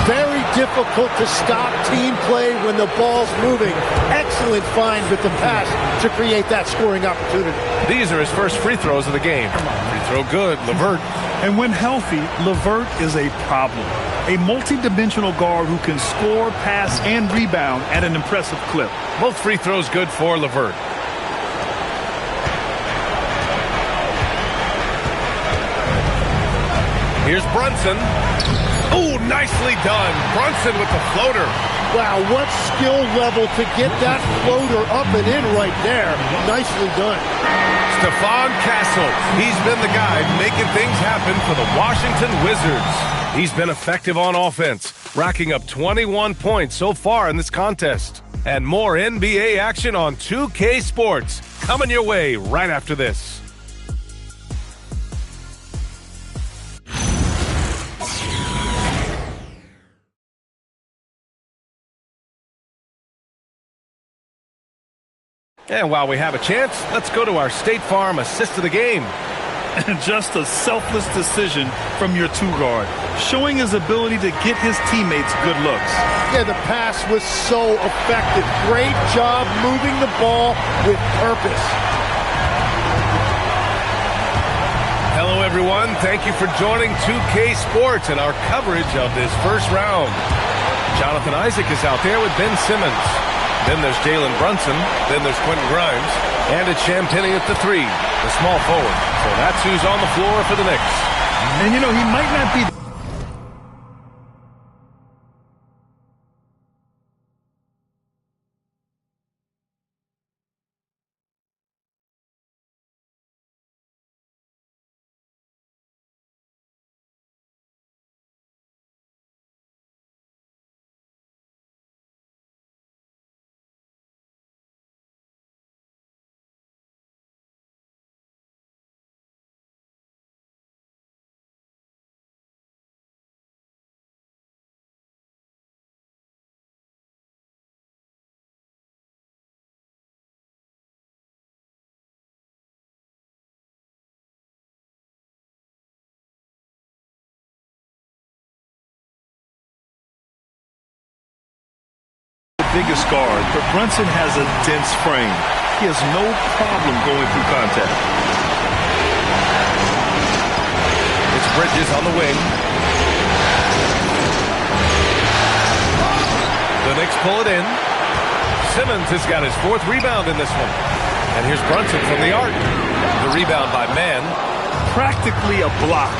Speaker 3: Very difficult to stop team play when the ball's moving. Excellent find with the pass to create that scoring opportunity.
Speaker 1: These are his first free throws of the game. Free throw good, LeVert.
Speaker 2: And when healthy, LeVert is a problem. A multi-dimensional guard who can score, pass, and rebound at an impressive clip.
Speaker 1: Both free throws good for LeVert. Here's Brunson. Oh, nicely done. Brunson with the floater.
Speaker 3: Wow, what skill level to get that floater up and in right there. Nicely done.
Speaker 1: Stephon Castle. He's been the guy making things happen for the Washington Wizards. He's been effective on offense, racking up 21 points so far in this contest. And more NBA action on 2K Sports coming your way right after this. And while we have a chance, let's go to our State Farm assist of the game.
Speaker 2: And just a selfless decision from your two-guard, showing his ability to get his teammates good looks.
Speaker 3: Yeah, the pass was so effective. Great job moving the ball with purpose.
Speaker 1: Hello, everyone. Thank you for joining 2K Sports and our coverage of this first round. Jonathan Isaac is out there with Ben Simmons. Then there's Jalen Brunson. Then there's Quentin Grimes. And it's Champagnie at the 3, the small forward. So that's who's on the floor for the Knicks.
Speaker 2: And, you know, he might not be biggest guard, but Brunson has a dense frame. He has no problem going through contact.
Speaker 1: It's Bridges on the wing. The Knicks pull it in. Simmons has got his 4th rebound in this one. And here's Brunson from the arc. The rebound by Mann.
Speaker 2: Practically a block.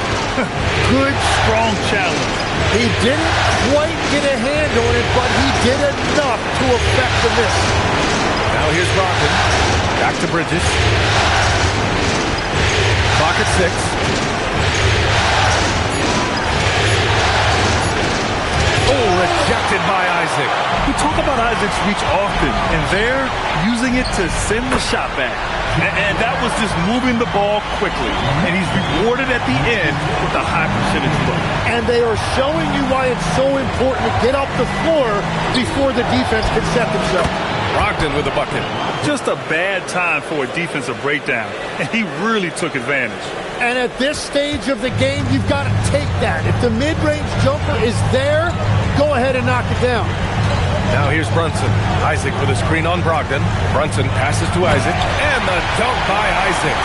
Speaker 2: Good, strong challenge.
Speaker 3: He didn't quite get a hand on it, but he did enough to affect the miss.
Speaker 1: Now here's Brogdon. Back to Bridges. Clock at 6. Oh, rejected by Isaac.
Speaker 2: We talk about Isaac's reach often, and they're using it to send the shot back. And that was just moving the ball quickly. And he's rewarded at the end with a high percentage look.
Speaker 3: And they are showing you why it's so important to get off the floor before the defense can set themselves.
Speaker 1: Brogdon with a bucket.
Speaker 2: Just a bad time for a defensive breakdown. And he really took advantage.
Speaker 3: And at this stage of the game, you've got to take that. If the mid-range jumper is there, go ahead and knock it down.
Speaker 1: Now here's Brunson. Isaac with a screen on Brogdon. Brunson passes to Isaac. And the dunk by Isaac.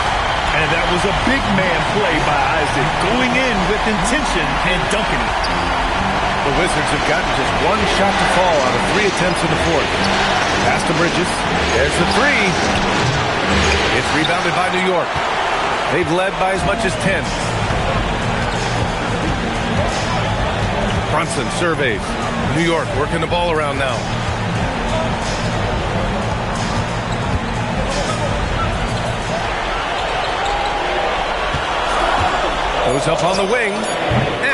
Speaker 2: And that was a big man play by Isaac, going in with intention and dunking it.
Speaker 1: The Wizards have gotten just 1 shot to fall out of 3 attempts in the 4th. Pass to Bridges. There's the 3. It's rebounded by New York. They've led by as much as 10. Brunson surveys. New York working the ball around now. Goes up on the wing.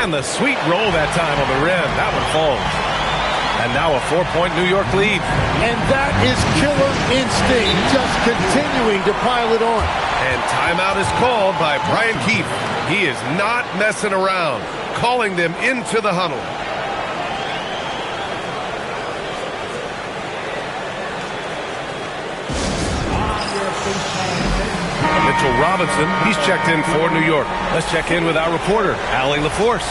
Speaker 1: And the sweet roll that time on the rim. That one falls. And now a 4-point New York lead.
Speaker 3: And that is killer instinct, just continuing to pile it on.
Speaker 1: And timeout is called by Brian Keefe. He is not messing around, calling them into the huddle. Mitchell Robinson, he's checked in for New York. Let's check in with our reporter, Allie LaForce.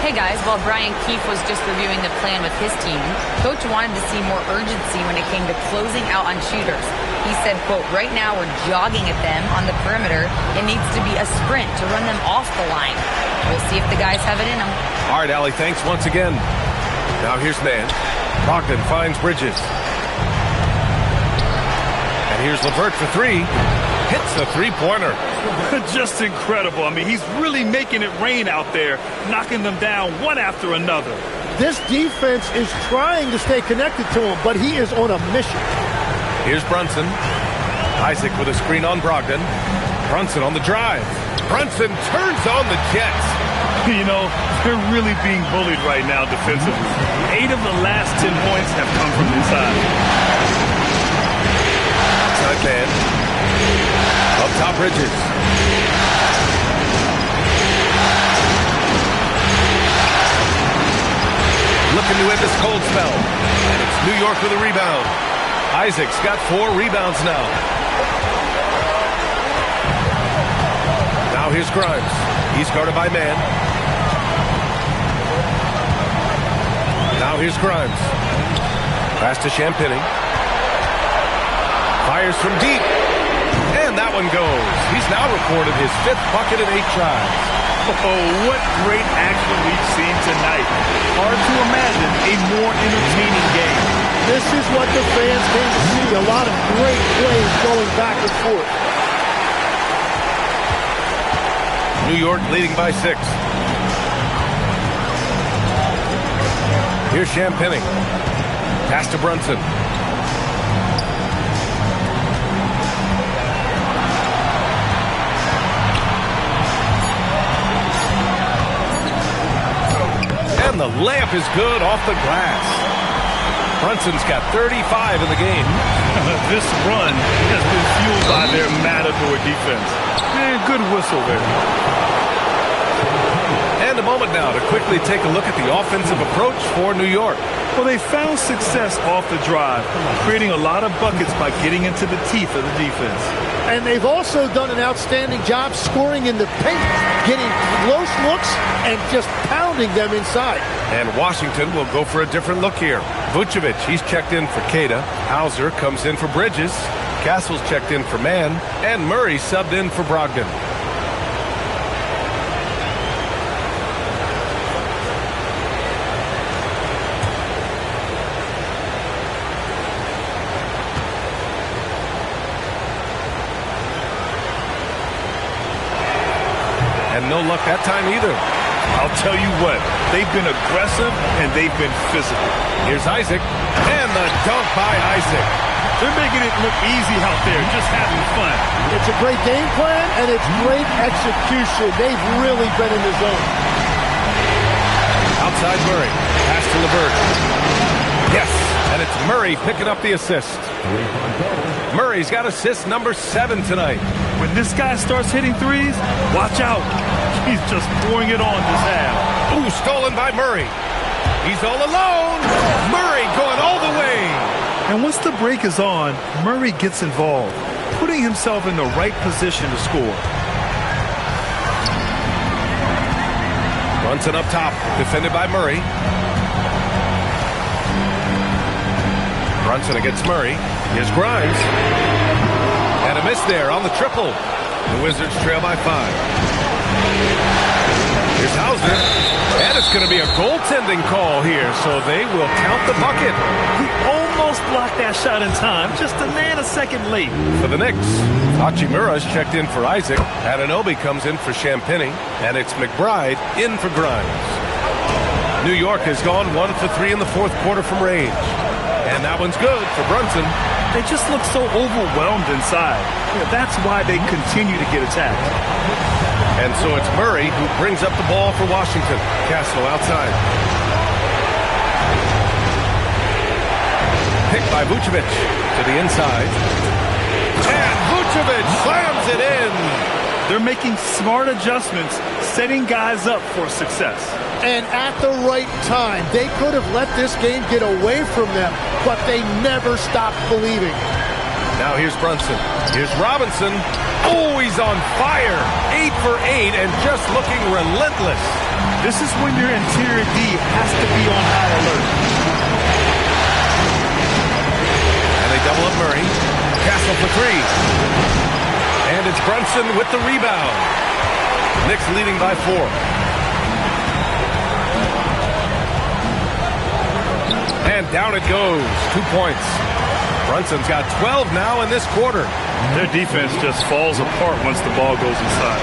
Speaker 8: Hey guys, while Brian Keefe was just reviewing the plan with his team, Coach wanted to see more urgency when it came to closing out on shooters. He said, quote, right now we're jogging at them on the perimeter. It needs to be a sprint to run them off the line. We'll see if the guys have it in them.
Speaker 1: All right, Allie, thanks once again. Now here's Mann. Brogdon finds Bridges. And here's LeVert for 3. Hits the 3-pointer.
Speaker 2: Just incredible. I mean, he's really making it rain out there, knocking them down one after another.
Speaker 3: This defense is trying to stay connected to him, but he is on a mission.
Speaker 1: Here's Brunson. Isaac with a screen on Brogdon. Brunson on the drive. Brunson turns on the Jets.
Speaker 2: You know, they're really being bullied right now defensively. 8 of the last 10 points have come from inside.
Speaker 1: Side man. Up top, Bridges. Looking to end this cold spell. And it's New York with a rebound. Isaac's got 4 rebounds now. Now here's Grimes. He's guarded by Mann. Now here's Grimes. Pass to Champagnie. Fires from deep. And that one goes. He's now recorded his 5th bucket in 8 tries.
Speaker 2: Oh, what great action we've seen tonight. Hard to imagine a more entertaining game.
Speaker 3: This is what the fans came to see. A lot of great plays going back and forth.
Speaker 1: New York leading by 6. Here's Champagnie. Pass to Brunson. And the layup is good off the glass. Brunson's got 35 in the game.
Speaker 2: This run has been fueled by their matador defense. And good whistle there.
Speaker 1: And a moment now to quickly take a look at the offensive approach for New York.
Speaker 2: Well, they found success off the drive, creating a lot of buckets by getting into the teeth of the defense.
Speaker 3: And they've also done an outstanding job scoring in the paint, getting close looks and just pounding them inside.
Speaker 1: And Washington will go for a different look here. Vucevic, he's checked in for Queta. Hauser comes in for Bridges. Castle's checked in for Mann. And Murray subbed in for Brogdon. And no luck that time either.
Speaker 2: I'll tell you what, they've been aggressive and they've been physical.
Speaker 1: Here's Isaac, and the dunk by Isaac.
Speaker 2: They're making it look easy out there, just having fun.
Speaker 3: It's a great game plan, and it's great execution. They've really been in the zone.
Speaker 1: Outside Murray, pass to LeVert. Yes, and it's Murray picking up the assist. Murray's got assist number 7 tonight.
Speaker 2: When this guy starts hitting threes, watch out. He's just pouring it on this half.
Speaker 1: Ooh, stolen by Murray. He's all alone. Murray going all the way.
Speaker 2: And once the break is on, Murray gets involved, putting himself in the right position to score.
Speaker 1: Brunson up top, defended by Murray. Brunson against Murray. Here's Grimes. And a miss there on the triple. The Wizards trail by 5. Here's Hauser. And it's going to be a goaltending call here, so they will count the bucket.
Speaker 2: He almost blocked that shot in time, just a nanosecond late.
Speaker 1: For the Knicks, Hachimura's checked in for Isaac. Anunoby comes in for Champagnie. And it's McBride in for Grimes. New York has gone 1 for 3 in the 4th quarter from range. And that one's good for Brunson.
Speaker 2: They just look so overwhelmed inside. That's why they continue to get attacked.
Speaker 1: And so it's Murray who brings up the ball for Washington. Castle outside. Picked by Vucevic to the inside. And Vucevic slams it in.
Speaker 2: They're making smart adjustments, setting guys up for success.
Speaker 3: And at the right time, they could have let this game get away from them, but they never stopped believing.
Speaker 1: Now here's Brunson. Here's Robinson. Oh, he's on fire. 8 for 8 and just looking relentless.
Speaker 2: This is when your interior D has to be on high alert.
Speaker 1: And they double up Murray. Castle for 3. And it's Brunson with the rebound. Knicks leading by 4. And down it goes. 2 points. Brunson's got 12 now in this quarter.
Speaker 2: Their defense just falls apart once the ball goes inside.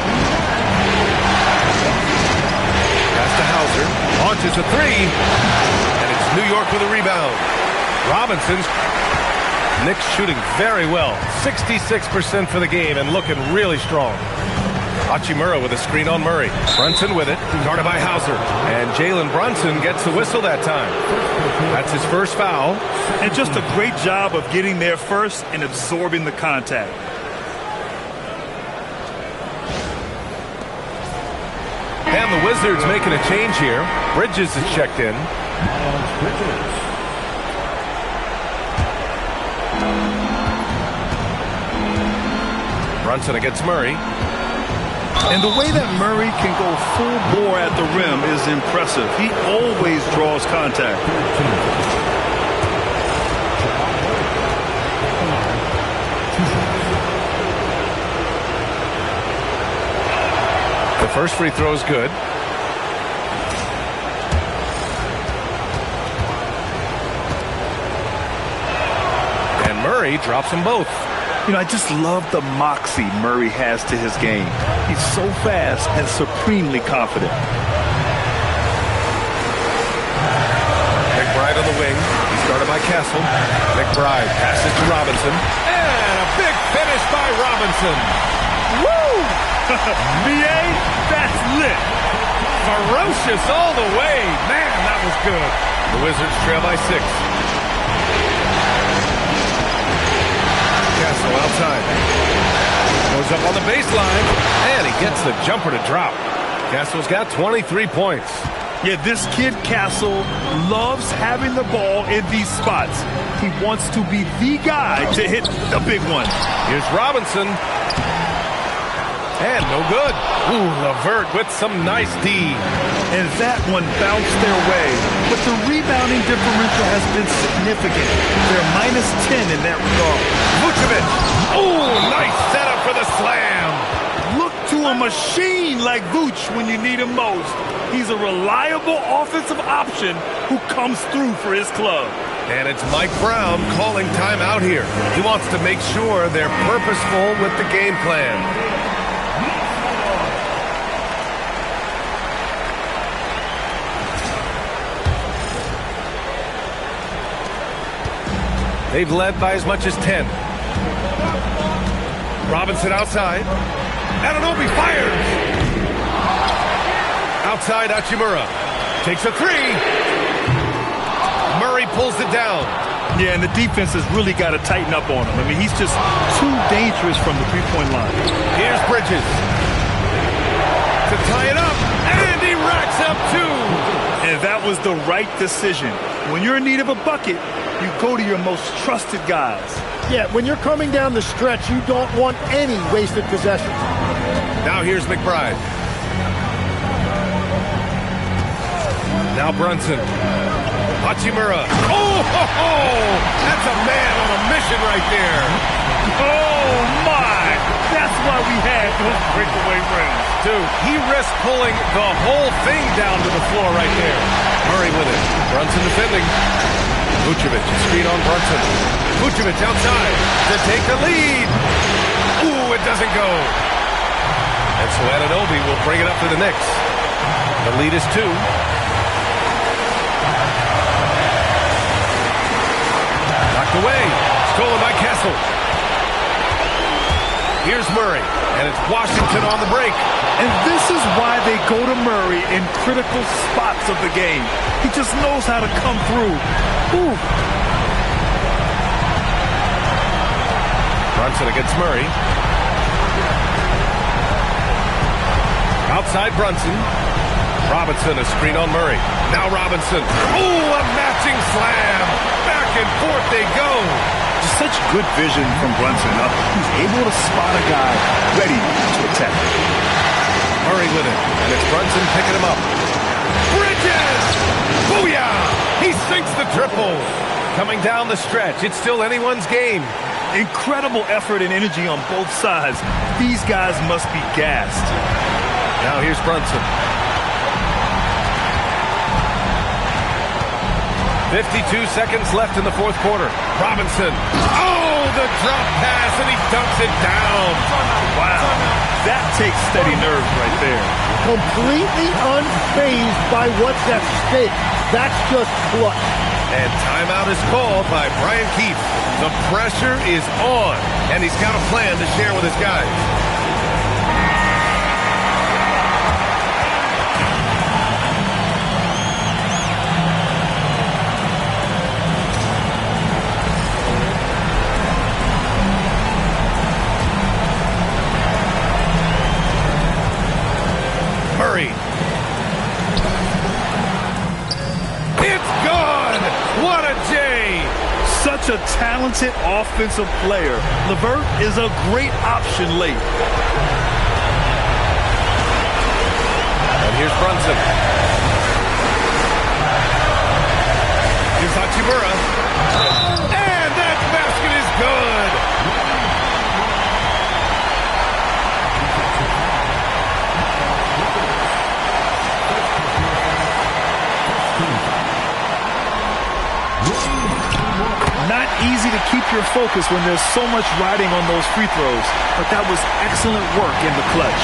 Speaker 1: Pass to Hauser. Launches a 3. And it's New York with a rebound. Robinson's Knicks shooting very well. 66% for the game and looking really strong. Hachimura with a screen on Murray. Brunson with it. Guarded by Hauser. And Jalen Brunson gets the whistle that time. That's his first foul.
Speaker 2: And just a great job of getting there first and absorbing the contact.
Speaker 1: And the Wizards making a change here. Bridges is checked in. Brunson against Murray.
Speaker 2: And the way that Murray can go full bore at the rim is impressive. He always draws contact.
Speaker 1: First free throw is good. And Murray drops them both.
Speaker 2: You know, I just love the moxie Murray has to his game. He's so fast and supremely confident.
Speaker 1: McBride on the wing. He's guarded by Castle. McBride passes to Robinson. And a big finish by Robinson.
Speaker 2: Woo! BA, that's lit.
Speaker 1: Ferocious all the way. Man, that was good. The Wizards trail by 6. Castle outside. Goes up on the baseline. And he gets the jumper to drop. Castle's got 23 points.
Speaker 2: Yeah, this kid, Castle, loves having the ball in these spots. He wants to be the guy to hit the big one.
Speaker 1: Here's Robinson. And no good. Ooh, LeVert with some nice D.
Speaker 2: And that one bounced their way. But the rebounding differential has been significant. They're -10 in that regard.
Speaker 1: Vucevic. Ooh, nice setup for the slam.
Speaker 2: Look to a machine like Vooch when you need him most. He's a reliable offensive option who comes through for his club.
Speaker 1: And it's Mike Brown calling timeout here. He wants to make sure they're purposeful with the game plan. They've led by as much as 10. Robinson outside. Anunoby fires. Outside Hachimura. Takes a three. Murray pulls it down.
Speaker 2: Yeah, and the defense has really got to tighten up on him. I mean, he's just too dangerous from the three-point line.
Speaker 1: Here's Bridges. To tie it up. And he racks up 2.
Speaker 2: And that was the right decision. When you're in need of a bucket, you go to your most trusted guys.
Speaker 3: Yeah, when you're coming down the stretch, you don't want any wasted possessions.
Speaker 1: Now here's McBride. Now Brunson. Hachimura. Oh, ho, ho! That's a man on a mission right there.
Speaker 2: Oh, my! That's why we had those breakaway runs.
Speaker 1: Dude, he risked pulling the whole thing down to the floor right there. Murray with it. Brunson defending. Vucevic, screen on Brunson. Vucevic outside to take the lead. Ooh, it doesn't go. And so Anunoby will bring it up to the Knicks. The lead is 2. Knocked away. Stolen by Castle. Here's Murray. And it's Washington on the break.
Speaker 2: And this is why they go to Murray in critical spots of the game. He just knows how to come through. Ooh.
Speaker 1: Brunson against Murray. Outside Brunson. Robinson, a screen on Murray. Now Robinson. Oh, a matching slam. Back and forth they go.
Speaker 2: Just such good vision from Brunson. He's able to spot a guy ready to attack.
Speaker 1: Murray with it. And it's Brunson picking him up. Bridges! Booyah! He sinks the triple. Coming down the stretch. It's still anyone's game.
Speaker 2: Incredible effort and energy on both sides. These guys must be gassed.
Speaker 1: Now here's Brunson. 52 seconds left in the fourth quarter. Robinson. Oh, the drop pass, and he dunks it down.
Speaker 2: Wow. That takes steady nerves right there.
Speaker 3: Completely unfazed by what's at stake. That's just clutch.
Speaker 1: And timeout is called by Brian Keefe. The pressure is on, and he's got a plan to share with his guys. Murray. It's gone! What a day!
Speaker 2: Such a talented offensive player. LeVert is a great option late.
Speaker 1: And here's Brunson. Here's Hachimura. And that basket is good!
Speaker 2: keep your focus when there's so much riding on those free throws. But that was excellent work in the clutch.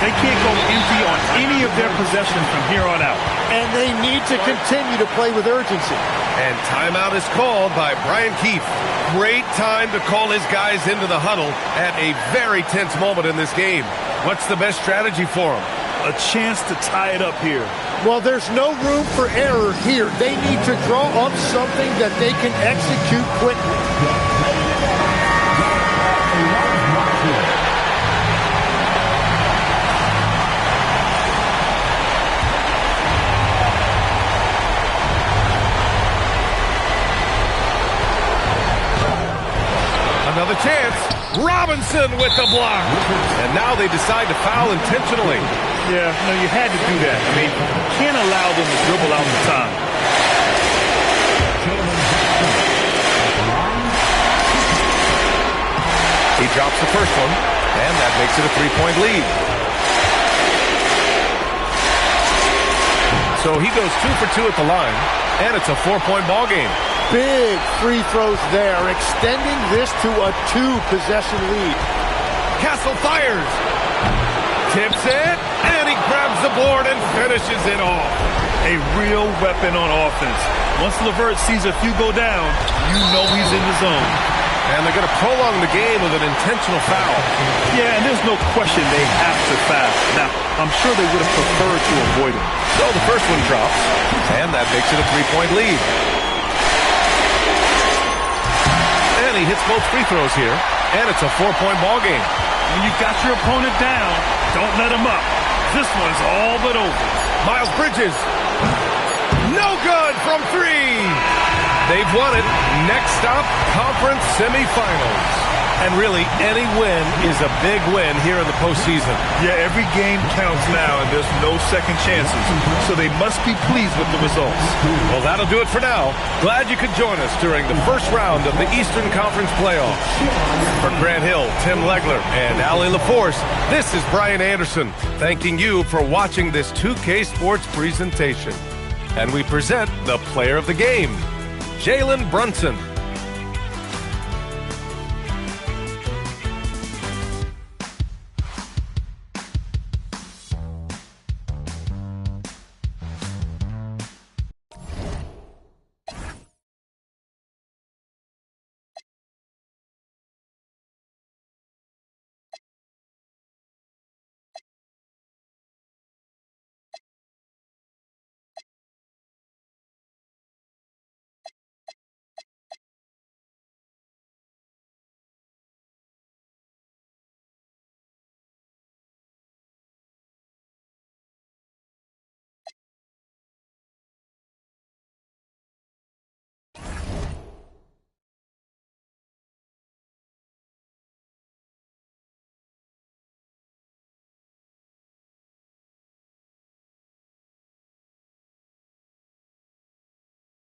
Speaker 2: They can't go empty on any of their possessions from here on out.
Speaker 3: And they need to continue to play with urgency.
Speaker 1: And timeout is called by Brian Keefe. Great time to call his guys into the huddle at a very tense moment in this game. What's the best strategy for them?
Speaker 2: A chance to tie it up here.
Speaker 3: Well, there's no room for error here. They need to draw up something that they can execute quickly.
Speaker 1: Another chance. Robinson with the block. And now they decide to foul intentionally.
Speaker 2: Yeah, no, you had to do that. I mean, you can't allow them to dribble out the time.
Speaker 1: He drops the first one, and that makes it a 3-point lead. So he goes 2 for 2 at the line, and it's a 4-point ball game.
Speaker 3: Big free throws there, extending this to a 2-possession lead.
Speaker 1: Castle fires. Tips it, and he grabs the board and finishes it off.
Speaker 2: A real weapon on offense. Once LeVert sees a few go down, you know he's in the zone.
Speaker 1: And they're going to prolong the game with an intentional foul.
Speaker 2: Yeah, and there's no question they have to foul. Now, I'm sure they would have preferred to avoid it.
Speaker 1: So the first one drops, and that makes it a 3-point lead. And he hits both free throws here, and it's a 4-point ball game.
Speaker 2: When you've got your opponent down, don't let him up. This one's all but over.
Speaker 1: Miles Bridges. No good from 3. They've won it. Next stop, conference semifinals. And really, any win is a big win here in the postseason.
Speaker 2: Yeah, every game counts now, and there's no second chances. So they must be pleased with the results.
Speaker 1: Well, that'll do it for now. Glad you could join us during the first round of the Eastern Conference playoffs. For Grant Hill, Tim Legler, and Allie LaForce, this is Brian Anderson, thanking you for watching this 2K Sports presentation. And we present the player of the game, Jalen Brunson.